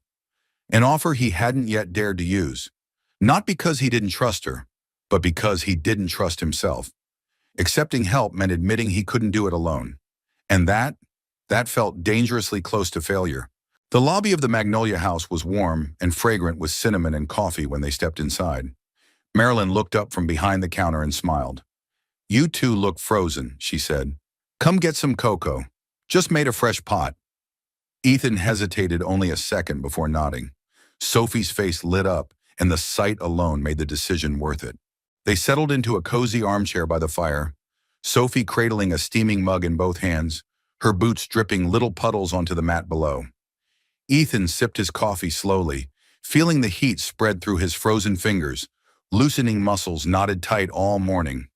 An offer he hadn't yet dared to use. Not because he didn't trust her, but because he didn't trust himself. Accepting help meant admitting he couldn't do it alone. And that felt dangerously close to failure. The lobby of the Magnolia House was warm and fragrant with cinnamon and coffee when they stepped inside. Marilyn looked up from behind the counter and smiled. You two look frozen, she said. Come get some cocoa. Just made a fresh pot. Ethan hesitated only a second before nodding. Sophie's face lit up, and the sight alone made the decision worth it. They settled into a cozy armchair by the fire, Sophie cradling a steaming mug in both hands, her boots dripping little puddles onto the mat below. Ethan sipped his coffee slowly, feeling the heat spread through his frozen fingers, loosening muscles knotted tight all morning.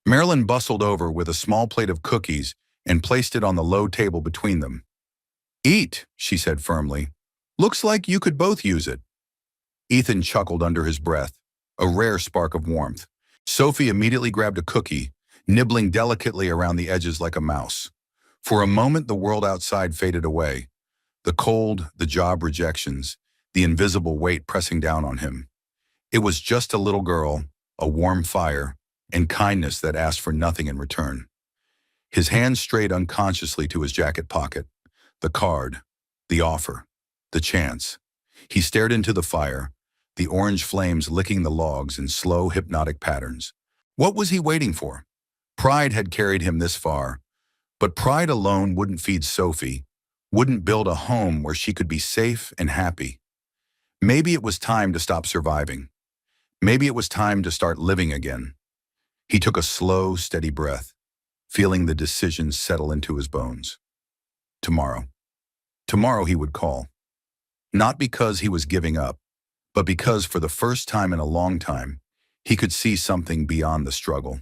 Marilyn bustled over with a small plate of cookies and placed it on the low table between them. Eat, she said firmly. Looks like you could both use it. Ethan chuckled under his breath, a rare spark of warmth. Sophie immediately grabbed a cookie, nibbling delicately around the edges like a mouse. For a moment, the world outside faded away. The cold, the job rejections, the invisible weight pressing down on him. It was just a little girl, a warm fire, and kindness that asked for nothing in return. His hand strayed unconsciously to his jacket pocket. The card, the offer, the chance. He stared into the fire, the orange flames licking the logs in slow, hypnotic patterns. What was he waiting for? Pride had carried him this far, but pride alone wouldn't feed Sophie, wouldn't build a home where she could be safe and happy. Maybe it was time to stop surviving. Maybe it was time to start living again. He took a slow, steady breath, feeling the decision settle into his bones. Tomorrow. Tomorrow he would call. Not because he was giving up, but because for the first time in a long time, he could see something beyond the struggle.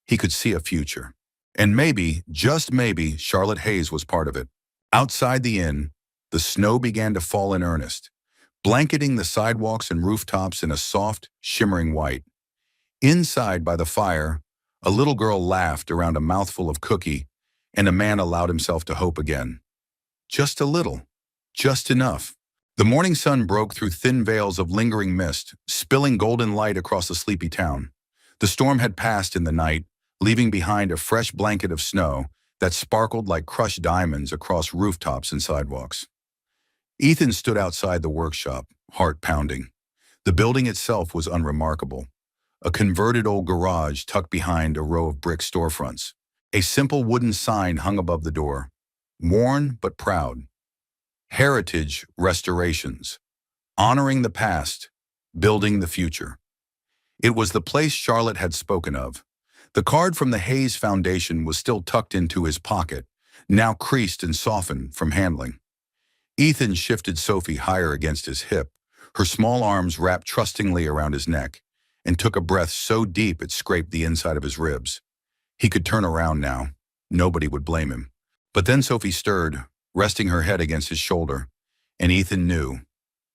He could see a future. And maybe, just maybe, Charlotte Hayes was part of it. Outside the inn, the snow began to fall in earnest, blanketing the sidewalks and rooftops in a soft, shimmering white. Inside by the fire, a little girl laughed around a mouthful of cookie, and a man allowed himself to hope again. Just a little. Just enough. The morning sun broke through thin veils of lingering mist, spilling golden light across the sleepy town. The storm had passed in the night, leaving behind a fresh blanket of snow that sparkled like crushed diamonds across rooftops and sidewalks. Ethan stood outside the workshop, heart pounding. The building itself was unremarkable. A converted old garage tucked behind a row of brick storefronts. A simple wooden sign hung above the door. Worn but proud. Heritage Restorations. Honoring the past, building the future. It was the place Charlotte had spoken of. The card from the Hayes Foundation was still tucked into his pocket, now creased and softened from handling. Ethan shifted Sophie higher against his hip, her small arms wrapped trustingly around his neck, and took a breath so deep it scraped the inside of his ribs. He could turn around now. Nobody would blame him. But then Sophie stirred, resting her head against his shoulder, and Ethan knew.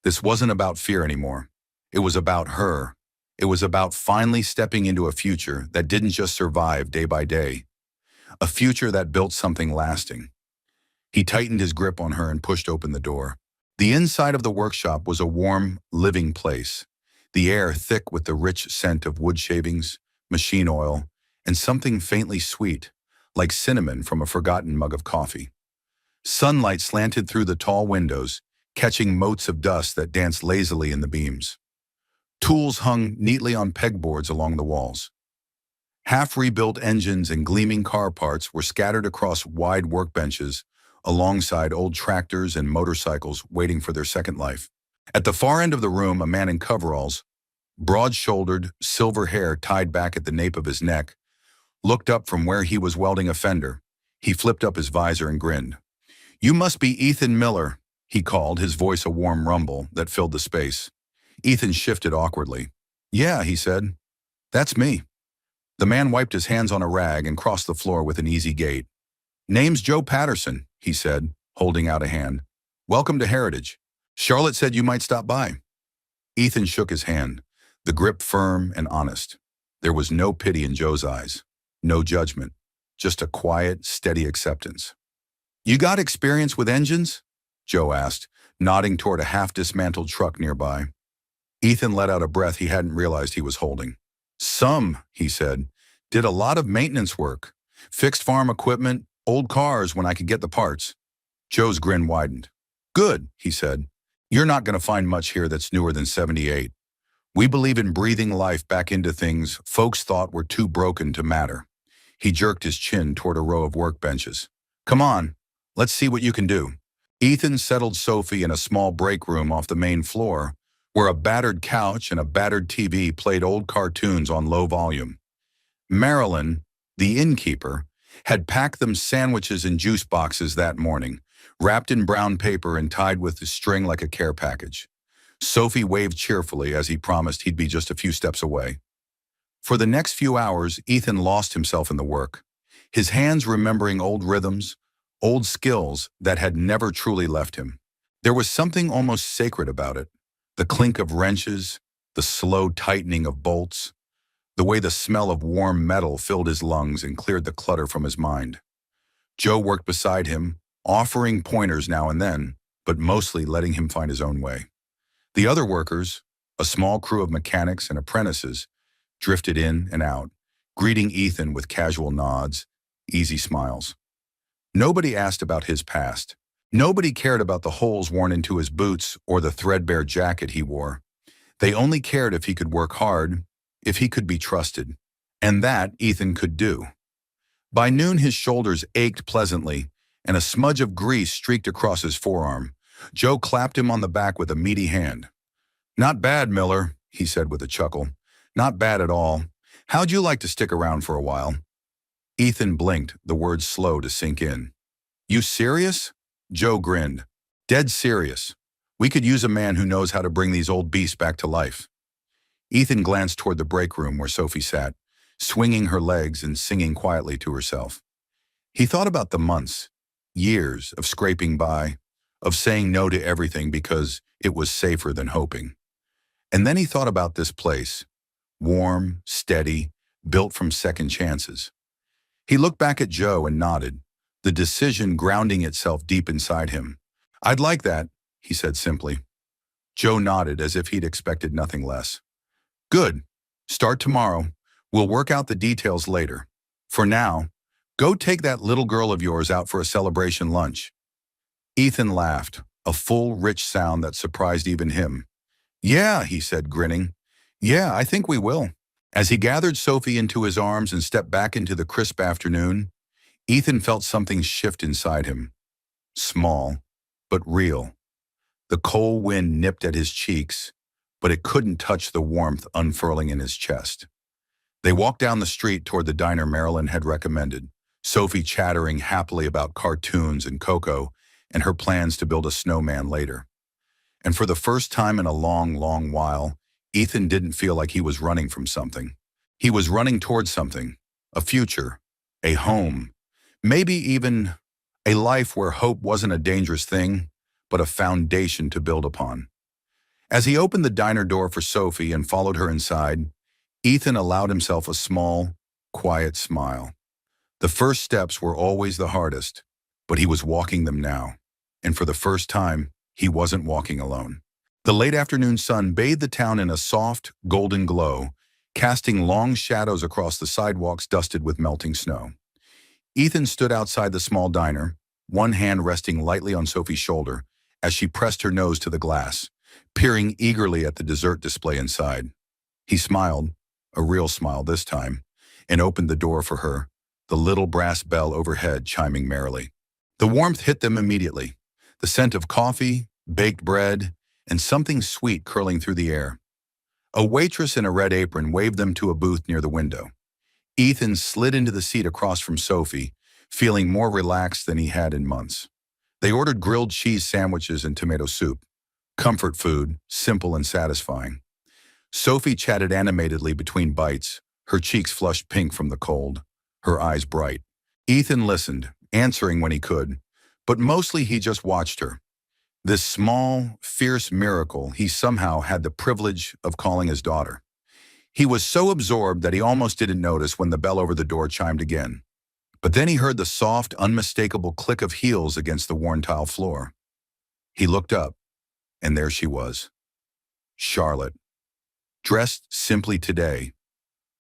This wasn't about fear anymore. It was about her. It was about finally stepping into a future that didn't just survive day by day. A future that built something lasting. He tightened his grip on her and pushed open the door. The inside of the workshop was a warm, living place, the air thick with the rich scent of wood shavings, machine oil, and something faintly sweet, like cinnamon from a forgotten mug of coffee. Sunlight slanted through the tall windows, catching motes of dust that danced lazily in the beams. Tools hung neatly on pegboards along the walls. Half-rebuilt engines and gleaming car parts were scattered across wide workbenches, alongside old tractors and motorcycles waiting for their second life. At the far end of the room, a man in coveralls, broad-shouldered, silver hair tied back at the nape of his neck, looked up from where he was welding a fender. He flipped up his visor and grinned. "You must be Ethan Miller," he called, his voice a warm rumble that filled the space. Ethan shifted awkwardly. "Yeah," he said. "That's me." The man wiped his hands on a rag and crossed the floor with an easy gait. "Name's Joe Patterson," he said, holding out a hand. "Welcome to Heritage. Charlotte said you might stop by." Ethan shook his hand, the grip firm and honest. There was no pity in Joe's eyes, no judgment, just a quiet, steady acceptance. "You got experience with engines?" Joe asked, nodding toward a half-dismantled truck nearby. Ethan let out a breath he hadn't realized he was holding. "Some," he said. "Did a lot of maintenance work. Fixed farm equipment, old cars when I could get the parts." Joe's grin widened. "Good," he said. "You're not going to find much here that's newer than '78. We believe in breathing life back into things folks thought were too broken to matter." He jerked his chin toward a row of workbenches. "Come on, let's see what you can do." Ethan settled Sophie in a small break room off the main floor, where a battered couch and a battered TV played old cartoons on low volume. Marilyn, the innkeeper, had packed them sandwiches and juice boxes that morning, wrapped in brown paper and tied with a string like a care package. Sophie waved cheerfully as he promised he'd be just a few steps away. For the next few hours, Ethan lost himself in the work, his hands remembering old rhythms, old skills that had never truly left him. There was something almost sacred about it. The clink of wrenches, the slow tightening of bolts, the way the smell of warm metal filled his lungs and cleared the clutter from his mind. Joe worked beside him, offering pointers now and then, but mostly letting him find his own way. The other workers, a small crew of mechanics and apprentices, drifted in and out, greeting Ethan with casual nods, easy smiles. Nobody asked about his past. Nobody cared about the holes worn into his boots or the threadbare jacket he wore. They only cared if he could work hard, if he could be trusted. And that Ethan could do. By noon, his shoulders ached pleasantly, and a smudge of grease streaked across his forearm. Joe clapped him on the back with a meaty hand. "Not bad, Miller," he said with a chuckle. "Not bad at all. How'd you like to stick around for a while?" Ethan blinked, the words slow to sink in. "You serious?" Joe grinned. "Dead serious. We could use a man who knows how to bring these old beasts back to life." Ethan glanced toward the break room where Sophie sat, swinging her legs and singing quietly to herself. He thought about the months, years of scraping by, of saying no to everything because it was safer than hoping. And then he thought about this place, warm, steady, built from second chances. He looked back at Joe and nodded, the decision grounding itself deep inside him. "I'd like that," he said simply. Joe nodded as if he'd expected nothing less. "Good. Start tomorrow. We'll work out the details later. For now, go take that little girl of yours out for a celebration lunch." Ethan laughed, a full, rich sound that surprised even him. "Yeah," he said, grinning. "Yeah, I think we will." As he gathered Sophie into his arms and stepped back into the crisp afternoon, Ethan felt something shift inside him, small, but real. The cold wind nipped at his cheeks, but it couldn't touch the warmth unfurling in his chest. They walked down the street toward the diner Marilyn had recommended, Sophie chattering happily about cartoons and Coco and her plans to build a snowman later. And for the first time in a long, long while, Ethan didn't feel like he was running from something. He was running towards something, a future, a home, maybe even a life where hope wasn't a dangerous thing, but a foundation to build upon. As he opened the diner door for Sophie and followed her inside, Ethan allowed himself a small, quiet smile. The first steps were always the hardest, but he was walking them now. And for the first time, he wasn't walking alone. The late afternoon sun bathed the town in a soft, golden glow, casting long shadows across the sidewalks dusted with melting snow. Ethan stood outside the small diner, one hand resting lightly on Sophie's shoulder as she pressed her nose to the glass, peering eagerly at the dessert display inside. He smiled, a real smile this time, and opened the door for her, the little brass bell overhead chiming merrily. The warmth hit them immediately, the scent of coffee, baked bread, and something sweet curling through the air. A waitress in a red apron waved them to a booth near the window. Ethan slid into the seat across from Sophie, feeling more relaxed than he had in months. They ordered grilled cheese sandwiches and tomato soup. Comfort food, simple and satisfying. Sophie chatted animatedly between bites, her cheeks flushed pink from the cold, her eyes bright. Ethan listened, answering when he could, but mostly he just watched her. This small, fierce miracle he somehow had the privilege of calling his daughter. He was so absorbed that he almost didn't notice when the bell over the door chimed again. But then he heard the soft, unmistakable click of heels against the worn tile floor. He looked up, and there she was. Charlotte. Dressed simply today.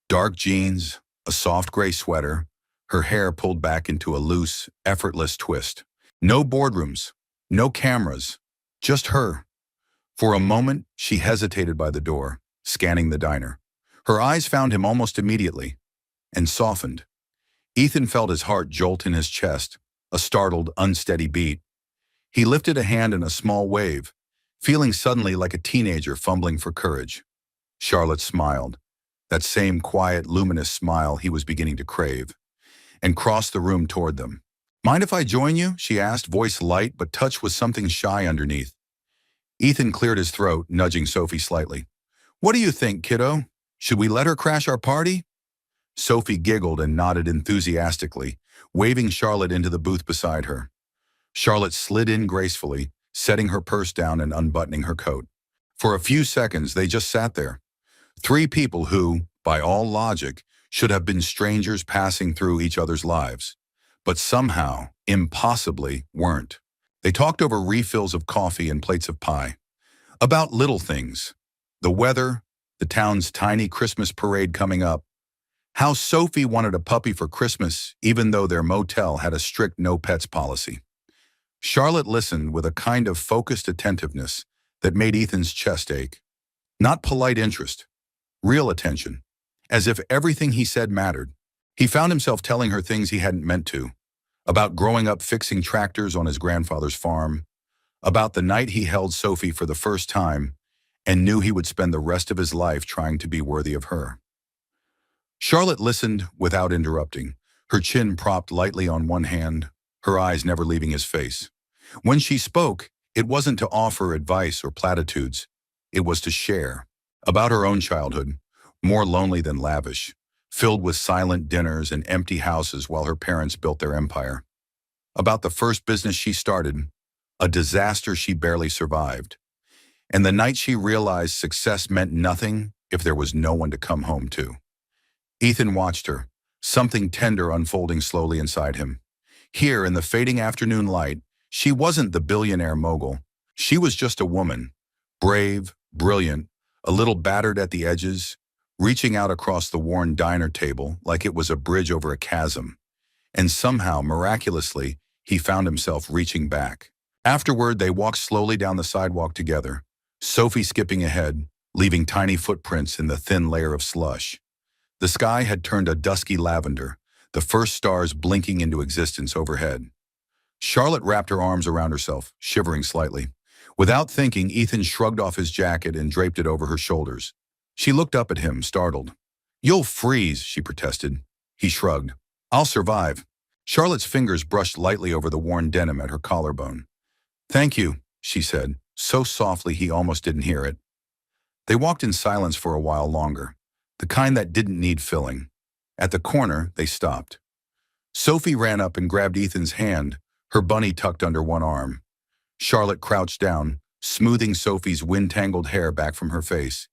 Dark jeans, a soft gray sweater, her hair pulled back into a loose, effortless twist. No boardrooms, no cameras, just her. For a moment, she hesitated by the door, scanning the diner. Her eyes found him almost immediately, and softened. Ethan felt his heart jolt in his chest, a startled, unsteady beat. He lifted a hand in a small wave, feeling suddenly like a teenager fumbling for courage. Charlotte smiled, that same quiet, luminous smile he was beginning to crave, and crossed the room toward them. "Mind if I join you?" she asked, voice light but touched with something shy underneath. Ethan cleared his throat, nudging Sophie slightly. "What do you think, kiddo? Should we let her crash our party?" Sophie giggled and nodded enthusiastically, waving Charlotte into the booth beside her. Charlotte slid in gracefully, setting her purse down and unbuttoning her coat. For a few seconds, they just sat there. Three people who, by all logic, should have been strangers passing through each other's lives, but somehow, impossibly, weren't. They talked over refills of coffee and plates of pie. About little things. The weather, the town's tiny Christmas parade coming up, how Sophie wanted a puppy for Christmas even though their motel had a strict no pets policy. Charlotte listened with a kind of focused attentiveness that made Ethan's chest ache. Not polite interest, real attention, as if everything he said mattered. He found himself telling her things he hadn't meant to, about growing up fixing tractors on his grandfather's farm, about the night he held Sophie for the first time and knew he would spend the rest of his life trying to be worthy of her. Charlotte listened without interrupting, her chin propped lightly on one hand, her eyes never leaving his face. When she spoke, it wasn't to offer advice or platitudes. It was to share. About her own childhood, more lonely than lavish, filled with silent dinners and empty houses while her parents built their empire. About the first business she started, a disaster she barely survived. And the night she realized success meant nothing if there was no one to come home to. Ethan watched her, something tender unfolding slowly inside him. Here, in the fading afternoon light, she wasn't the billionaire mogul. She was just a woman, brave, brilliant, a little battered at the edges, reaching out across the worn diner table like it was a bridge over a chasm. And somehow, miraculously, he found himself reaching back. Afterward, they walked slowly down the sidewalk together, Sophie skipping ahead, leaving tiny footprints in the thin layer of slush. The sky had turned a dusky lavender, the first stars blinking into existence overhead. Charlotte wrapped her arms around herself, shivering slightly. Without thinking, Ethan shrugged off his jacket and draped it over her shoulders. She looked up at him, startled. "You'll freeze," she protested. He shrugged. "I'll survive." Charlotte's fingers brushed lightly over the worn denim at her collarbone. "Thank you," she said, so softly he almost didn't hear it. They walked in silence for a while longer, the kind that didn't need filling. At the corner, they stopped. Sophie ran up and grabbed Ethan's hand, her bunny tucked under one arm. Charlotte crouched down, smoothing Sophie's wind-tangled hair back from her face.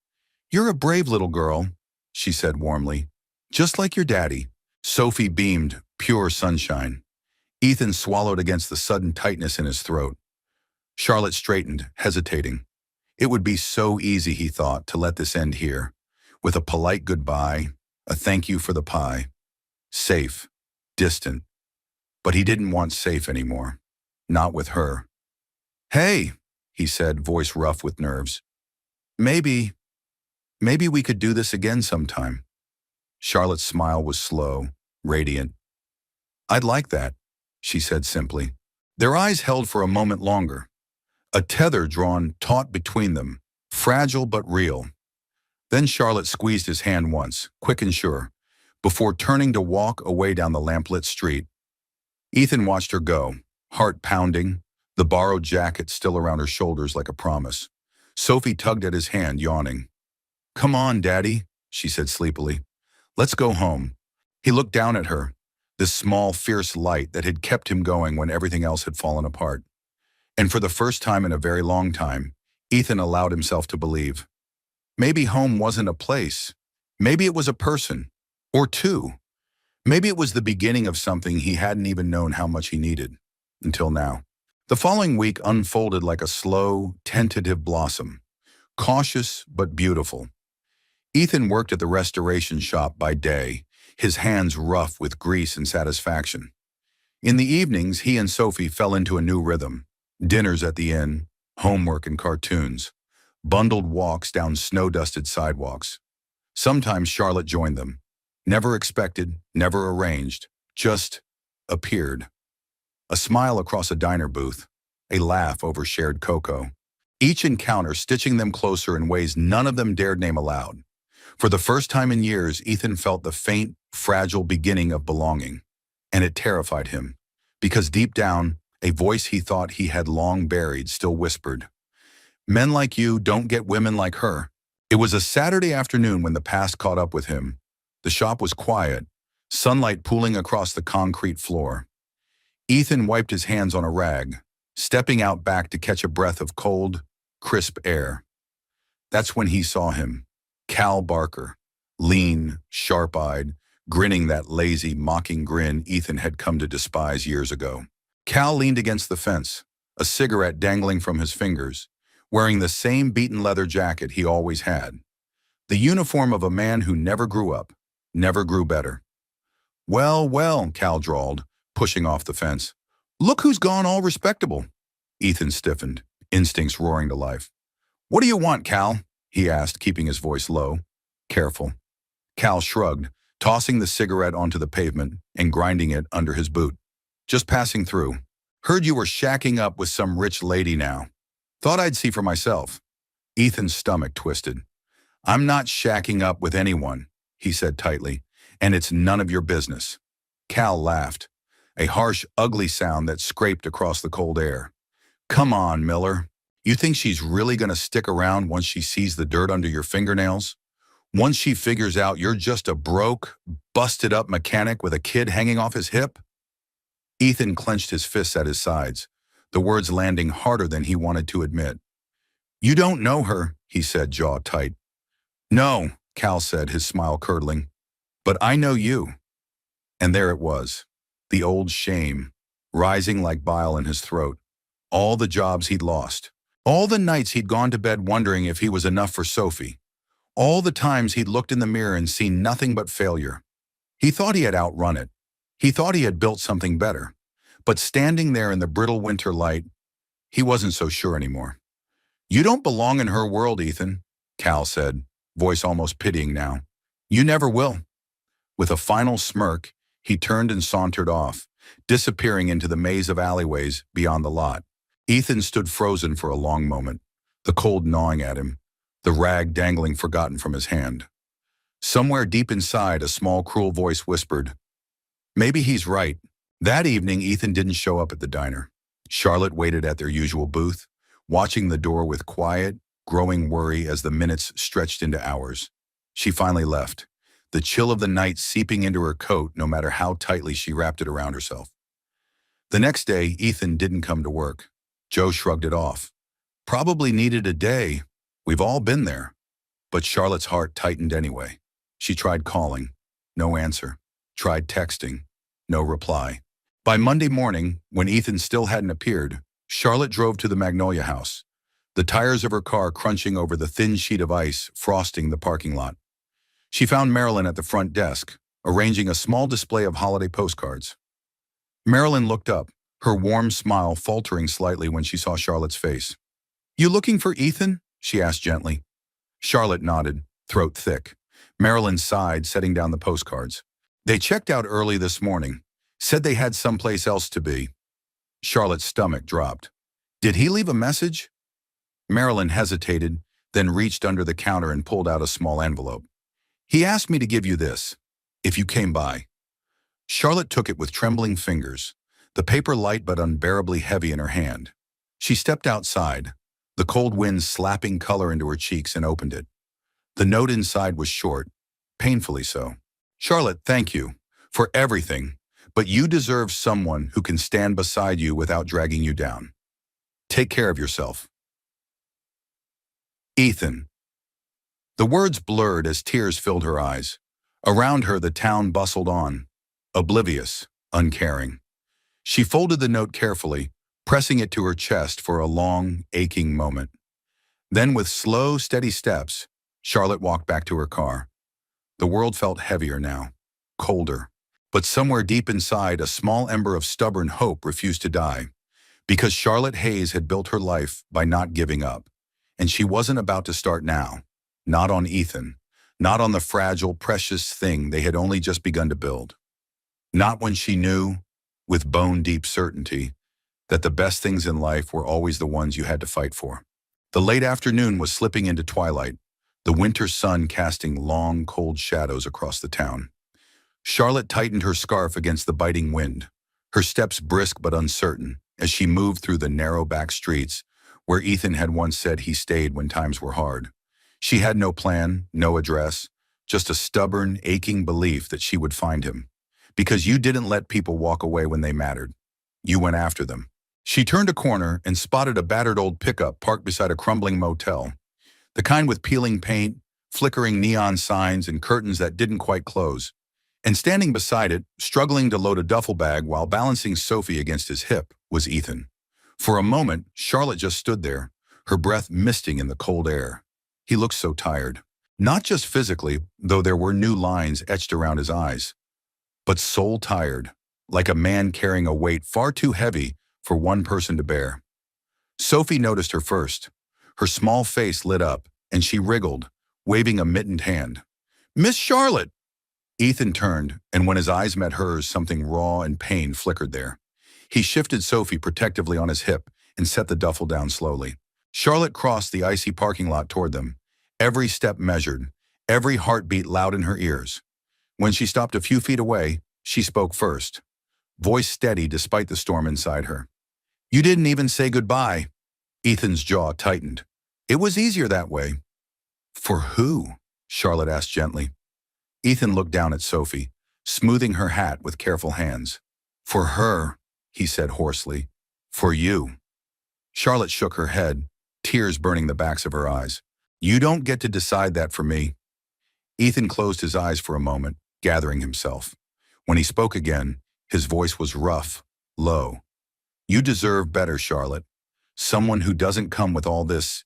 "You're a brave little girl," she said warmly. "Just like your daddy." Sophie beamed, pure sunshine. Ethan swallowed against the sudden tightness in his throat. Charlotte straightened, hesitating. It would be so easy, he thought, to let this end here, with a polite goodbye, a thank you for the pie. Safe, distant. But he didn't want safe anymore. Not with her. "Hey," he said, voice rough with nerves. Maybe we could do this again sometime." Charlotte's smile was slow, radiant. "I'd like that," she said simply. Their eyes held for a moment longer. A tether drawn taut between them, fragile but real. Then Charlotte squeezed his hand once, quick and sure, before turning to walk away down the lamplit street. Ethan watched her go, heart pounding, the borrowed jacket still around her shoulders like a promise. Sophie tugged at his hand, yawning. "Come on, Daddy," she said sleepily. "Let's go home." He looked down at her, this small, fierce light that had kept him going when everything else had fallen apart. And for the first time in a very long time, Ethan allowed himself to believe. Maybe home wasn't a place. Maybe it was a person. Or two. Maybe it was the beginning of something he hadn't even known how much he needed. Until now. The following week unfolded like a slow, tentative blossom. Cautious but beautiful. Ethan worked at the restoration shop by day, his hands rough with grease and satisfaction. In the evenings, he and Sophie fell into a new rhythm. Dinners at the inn, homework and cartoons, bundled walks down snow-dusted sidewalks. Sometimes Charlotte joined them. Never expected, never arranged, just appeared. A smile across a diner booth, a laugh over shared cocoa. Each encounter stitching them closer in ways none of them dared name aloud. For the first time in years, Ethan felt the faint, fragile beginning of belonging. And it terrified him, because deep down, a voice he thought he had long buried still whispered, "Men like you don't get women like her." It was a Saturday afternoon when the past caught up with him. The shop was quiet, sunlight pooling across the concrete floor. Ethan wiped his hands on a rag, stepping out back to catch a breath of cold, crisp air. That's when he saw him, Cal Barker, lean, sharp-eyed, grinning that lazy, mocking grin Ethan had come to despise years ago. Cal leaned against the fence, a cigarette dangling from his fingers, wearing the same beaten leather jacket he always had. The uniform of a man who never grew up, never grew better. "Well, well," Cal drawled, pushing off the fence. "Look who's gone all respectable." Ethan stiffened, instincts roaring to life. "What do you want, Cal?" he asked, keeping his voice low. Careful. Cal shrugged, tossing the cigarette onto the pavement and grinding it under his boot. "Just passing through. Heard you were shacking up with some rich lady now. Thought I'd see for myself." Ethan's stomach twisted. "I'm not shacking up with anyone," he said tightly, "and it's none of your business." Cal laughed, a harsh, ugly sound that scraped across the cold air. "Come on, Miller. You think she's really going to stick around once she sees the dirt under your fingernails? Once she figures out you're just a broke, busted-up mechanic with a kid hanging off his hip?" Ethan clenched his fists at his sides, the words landing harder than he wanted to admit. "You don't know her," he said, jaw tight. "No," Cal said, his smile curdling. "But I know you." And there it was, the old shame, rising like bile in his throat. All the jobs he'd lost. All the nights he'd gone to bed wondering if he was enough for Sophie. All the times he'd looked in the mirror and seen nothing but failure. He thought he had outrun it. He thought he had built something better. But standing there in the brittle winter light, he wasn't so sure anymore. "You don't belong in her world, Ethan," Cal said, voice almost pitying now. "You never will." With a final smirk, He turned and sauntered off, disappearing into the maze of alleyways beyond the lot. Ethan stood frozen for a long moment, the cold gnawing at him, the rag dangling forgotten from his hand. Somewhere deep inside, a small, cruel voice whispered, "Maybe he's right." That evening, Ethan didn't show up at the diner. Charlotte waited at their usual booth, watching the door with quiet, growing worry as the minutes stretched into hours. She finally left, the chill of the night seeping into her coat no matter how tightly she wrapped it around herself. The next day, Ethan didn't come to work. Joe shrugged it off. Probably needed a day. We've all been there. But Charlotte's heart tightened anyway. She tried calling. No answer. Tried texting. No reply. By Monday morning, when Ethan still hadn't appeared, Charlotte drove to the Magnolia house, the tires of her car crunching over the thin sheet of ice frosting the parking lot. She found Marilyn at the front desk, arranging a small display of holiday postcards. Marilyn looked up, her warm smile faltering slightly when she saw Charlotte's face. "You looking for Ethan?" she asked gently. Charlotte nodded, throat thick. Marilyn sighed, setting down the postcards. "They checked out early this morning. Said they had someplace else to be." Charlotte's stomach dropped. "Did he leave a message?" Marilyn hesitated, then reached under the counter and pulled out a small envelope. "He asked me to give you this, if you came by." Charlotte took it with trembling fingers, the paper light but unbearably heavy in her hand. She stepped outside, the cold wind slapping color into her cheeks, and opened it. The note inside was short, painfully so. "Charlotte, thank you for everything, but you deserve someone who can stand beside you without dragging you down. Take care of yourself. Ethan." The words blurred as tears filled her eyes. Around her, the town bustled on, oblivious, uncaring. She folded the note carefully, pressing it to her chest for a long, aching moment. Then, with slow, steady steps, Charlotte walked back to her car. The world felt heavier now, colder. But somewhere deep inside, a small ember of stubborn hope refused to die, because Charlotte Hayes had built her life by not giving up. And she wasn't about to start now. Not on Ethan. Not on the fragile, precious thing they had only just begun to build. Not when she knew, with bone-deep certainty, that the best things in life were always the ones you had to fight for. The late afternoon was slipping into twilight, the winter sun casting long, cold shadows across the town. Charlotte tightened her scarf against the biting wind, her steps brisk but uncertain, as she moved through the narrow back streets where Ethan had once said he stayed when times were hard. She had no plan, no address, just a stubborn, aching belief that she would find him. Because you didn't let people walk away when they mattered. You went after them. She turned a corner and spotted a battered old pickup parked beside a crumbling motel, the kind with peeling paint, flickering neon signs, and curtains that didn't quite close. And standing beside it, struggling to load a duffel bag while balancing Sophie against his hip, was Ethan. For a moment, Charlotte just stood there, her breath misting in the cold air. He looked so tired. Not just physically, though there were new lines etched around his eyes, but soul tired, like a man carrying a weight far too heavy for one person to bear. Sophie noticed her first. Her small face lit up, and she wriggled, waving a mittened hand. "Miss Charlotte!" Ethan turned, and when his eyes met hers, something raw and pain flickered there. He shifted Sophie protectively on his hip and set the duffel down slowly. Charlotte crossed the icy parking lot toward them, every step measured, every heartbeat loud in her ears. When she stopped a few feet away, she spoke first, voice steady despite the storm inside her. "You didn't even say goodbye." Ethan's jaw tightened. "It was easier that way." "For who?" Charlotte asked gently. Ethan looked down at Sophie, smoothing her hat with careful hands. "For her," he said hoarsely. "For you." Charlotte shook her head, tears burning the backs of her eyes. "You don't get to decide that for me." Ethan closed his eyes for a moment, gathering himself. When he spoke again, his voice was rough, low. "You deserve better, Charlotte. Someone who doesn't come with all this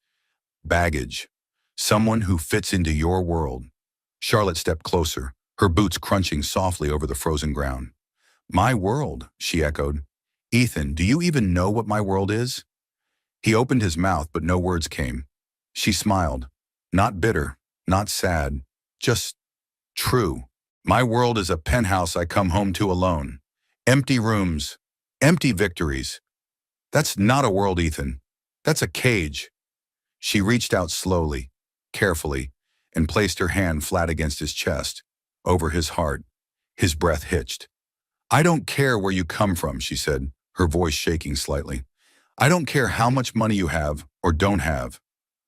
baggage. Someone who fits into your world." Charlotte stepped closer, her boots crunching softly over the frozen ground. "My world," she echoed. "Ethan, do you even know what my world is?" He opened his mouth, but no words came. She smiled. Not bitter, not sad, just true. My world is a penthouse I come home to alone. Empty rooms, empty victories. That's not a world, Ethan. That's a cage. She reached out slowly, carefully, and placed her hand flat against his chest, over his heart. His breath hitched. I don't care where you come from, she said, her voice shaking slightly. I don't care how much money you have or don't have.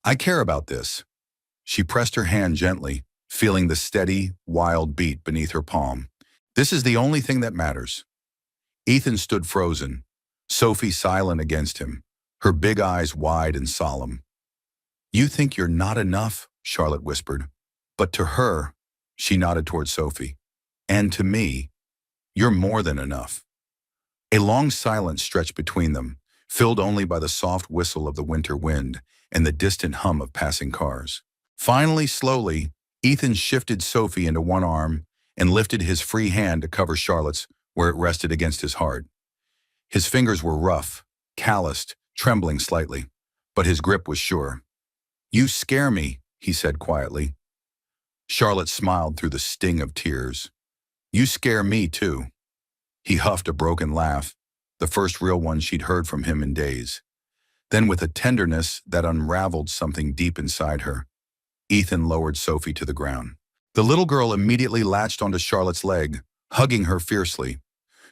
I care about this. She pressed her hand gently, feeling the steady, wild beat beneath her palm. This is the only thing that matters. Ethan stood frozen, Sophie silent against him, her big eyes wide and solemn. You think you're not enough, Charlotte whispered. But to her, she nodded toward Sophie. And to me, you're more than enough. A long silence stretched between them, filled only by the soft whistle of the winter wind and the distant hum of passing cars. Finally, slowly, Ethan shifted Sophie into one arm and lifted his free hand to cover Charlotte's where it rested against his heart. His fingers were rough, calloused, trembling slightly, but his grip was sure. You scare me, he said quietly. Charlotte smiled through the sting of tears. You scare me too. He huffed a broken laugh, the first real one she'd heard from him in days. Then with a tenderness that unraveled something deep inside her, Ethan lowered Sophie to the ground. The little girl immediately latched onto Charlotte's leg, hugging her fiercely.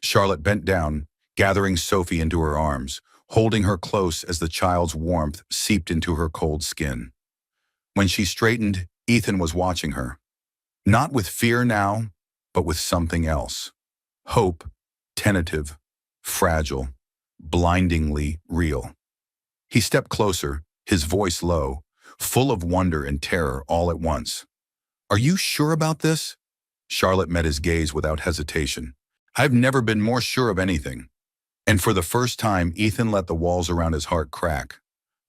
Charlotte bent down, gathering Sophie into her arms, holding her close as the child's warmth seeped into her cold skin. When she straightened, Ethan was watching her. Not with fear now, but with something else. Hope, tentative, fragile, blindingly real. He stepped closer, his voice low, full of wonder and terror all at once. Are you sure about this? Charlotte met his gaze without hesitation. I've never been more sure of anything. And for the first time, Ethan let the walls around his heart crack.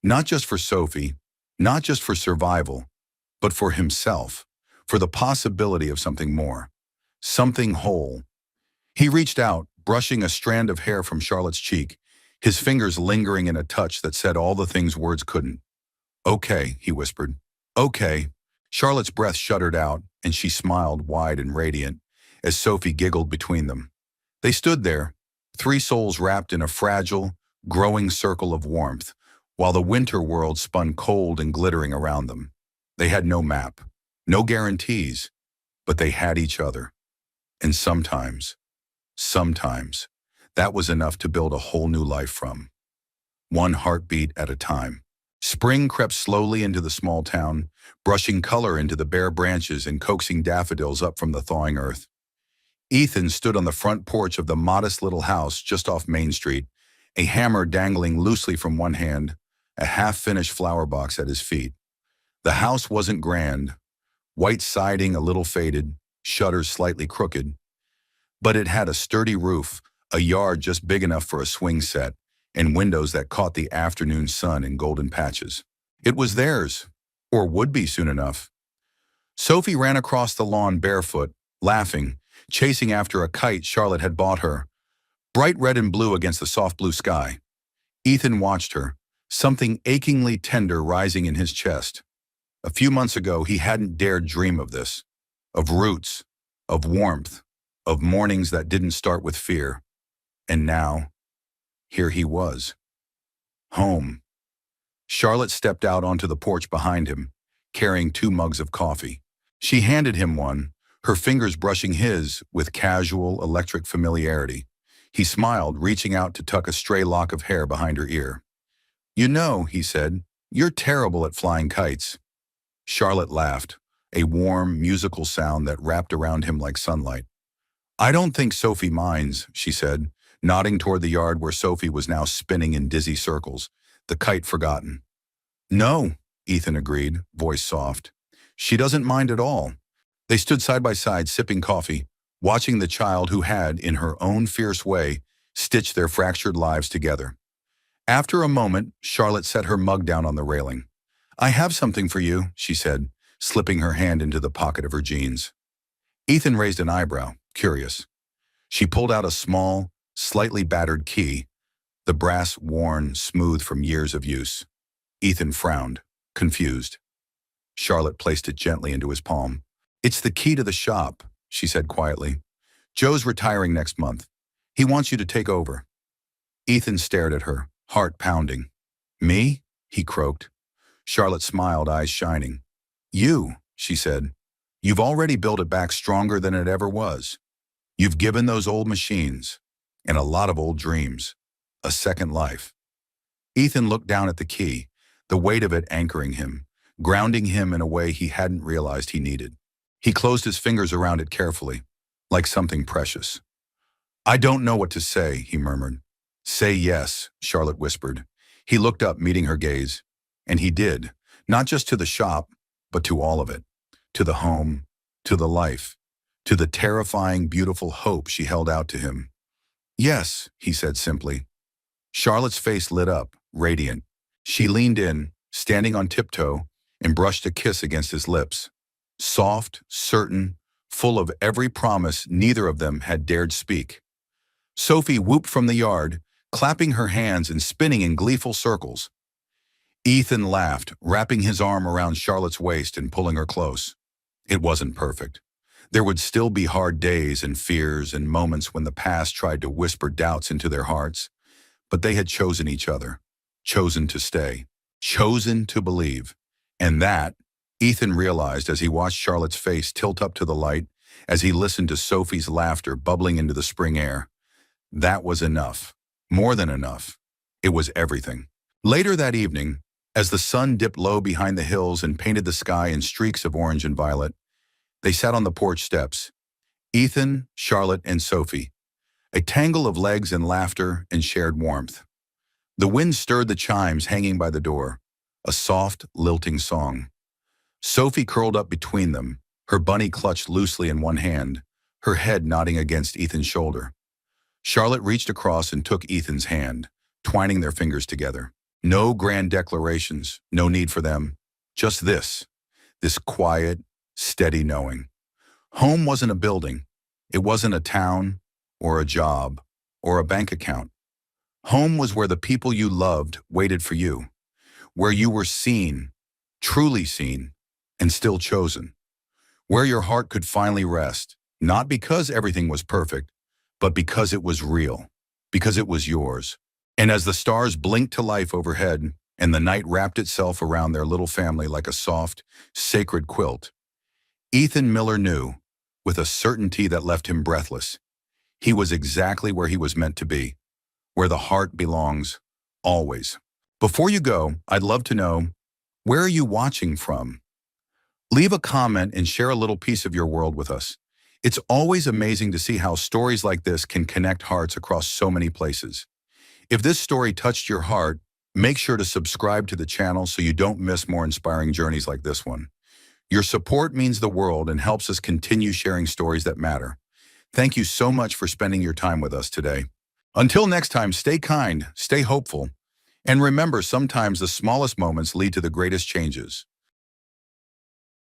Not just for Sophie, not just for survival, but for himself, for the possibility of something more, something whole. He reached out, brushing a strand of hair from Charlotte's cheek, his fingers lingering in a touch that said all the things words couldn't. Okay, he whispered. Okay. Charlotte's breath shuddered out, and she smiled wide and radiant, as Sophie giggled between them. They stood there, three souls wrapped in a fragile, growing circle of warmth, while the winter world spun cold and glittering around them. They had no map, no guarantees, but they had each other. And sometimes, that was enough to build a whole new life from. One heartbeat at a time. Spring crept slowly into the small town, brushing color into the bare branches and coaxing daffodils up from the thawing earth. Ethan stood on the front porch of the modest little house just off Main Street, a hammer dangling loosely from one hand, a half-finished flower box at his feet. The house wasn't grand, white siding a little faded, shutters slightly crooked, but it had a sturdy roof, a yard just big enough for a swing set, and windows that caught the afternoon sun in golden patches. It was theirs, or would be soon enough. Sophie ran across the lawn barefoot, laughing, chasing after a kite Charlotte had bought her, bright red and blue against the soft blue sky. Ethan watched her, something achingly tender rising in his chest. A few months ago, he hadn't dared dream of this, of roots, of warmth, of mornings that didn't start with fear. And now, here he was. Home. Charlotte stepped out onto the porch behind him, carrying 2 mugs of coffee. She handed him one, her fingers brushing his with casual, electric familiarity. He smiled, reaching out to tuck a stray lock of hair behind her ear. You know, he said, you're terrible at flying kites. Charlotte laughed, a warm, musical sound that wrapped around him like sunlight. I don't think Sophie minds, she said, nodding toward the yard where Sophie was now spinning in dizzy circles, the kite forgotten. No, Ethan agreed, voice soft. She doesn't mind at all. They stood side by side, sipping coffee, watching the child who had, in her own fierce way, stitched their fractured lives together. After a moment, Charlotte set her mug down on the railing. I have something for you, she said, slipping her hand into the pocket of her jeans. Ethan raised an eyebrow, curious. She pulled out a small, slightly battered key, the brass worn smooth from years of use. Ethan frowned, confused. Charlotte placed it gently into his palm. It's the key to the shop, she said quietly. Joe's retiring next month. He wants you to take over. Ethan stared at her, heart pounding. Me? He croaked. Charlotte smiled, eyes shining. You, she said. You've already built it back stronger than it ever was. You've given those old machines, and a lot of old dreams, a second life. Ethan looked down at the key, the weight of it anchoring him, grounding him in a way he hadn't realized he needed. He closed his fingers around it carefully, like something precious. I don't know what to say, he murmured. Say yes, Charlotte whispered. He looked up, meeting her gaze. And he did, not just to the shop, but to all of it. To the home, to the life, to the terrifying, beautiful hope she held out to him. Yes, he said simply. Charlotte's face lit up, radiant. She leaned in, standing on tiptoe, and brushed a kiss against his lips. Soft, certain, full of every promise neither of them had dared speak. Sophie whooped from the yard, clapping her hands and spinning in gleeful circles. Ethan laughed, wrapping his arm around Charlotte's waist and pulling her close. It wasn't perfect. There would still be hard days and fears and moments when the past tried to whisper doubts into their hearts. But they had chosen each other, chosen to stay, chosen to believe. And that, Ethan realized as he watched Charlotte's face tilt up to the light, as he listened to Sophie's laughter bubbling into the spring air. That was enough. More than enough. It was everything. Later that evening, as the sun dipped low behind the hills and painted the sky in streaks of orange and violet, they sat on the porch steps. Ethan, Charlotte, and Sophie. A tangle of legs and laughter and shared warmth. The wind stirred the chimes hanging by the door, a soft, lilting song. Sophie curled up between them, her bunny clutched loosely in one hand, her head nodding against Ethan's shoulder. Charlotte reached across and took Ethan's hand, twining their fingers together. No grand declarations, no need for them. Just this quiet, steady knowing. Home wasn't a building. It wasn't a town, or a job, or a bank account. Home was where the people you loved waited for you, where you were seen, truly seen, and still chosen, where your heart could finally rest, not because everything was perfect, but because it was real, because it was yours. And as the stars blinked to life overhead, and the night wrapped itself around their little family like a soft, sacred quilt, Ethan Miller knew, with a certainty that left him breathless, he was exactly where he was meant to be, where the heart belongs, always. Before you go, I'd love to know, where are you watching from? Leave a comment and share a little piece of your world with us. It's always amazing to see how stories like this can connect hearts across so many places. If this story touched your heart, make sure to subscribe to the channel so you don't miss more inspiring journeys like this one. Your support means the world and helps us continue sharing stories that matter. Thank you so much for spending your time with us today. Until next time, stay kind, stay hopeful, and remember, sometimes the smallest moments lead to the greatest changes.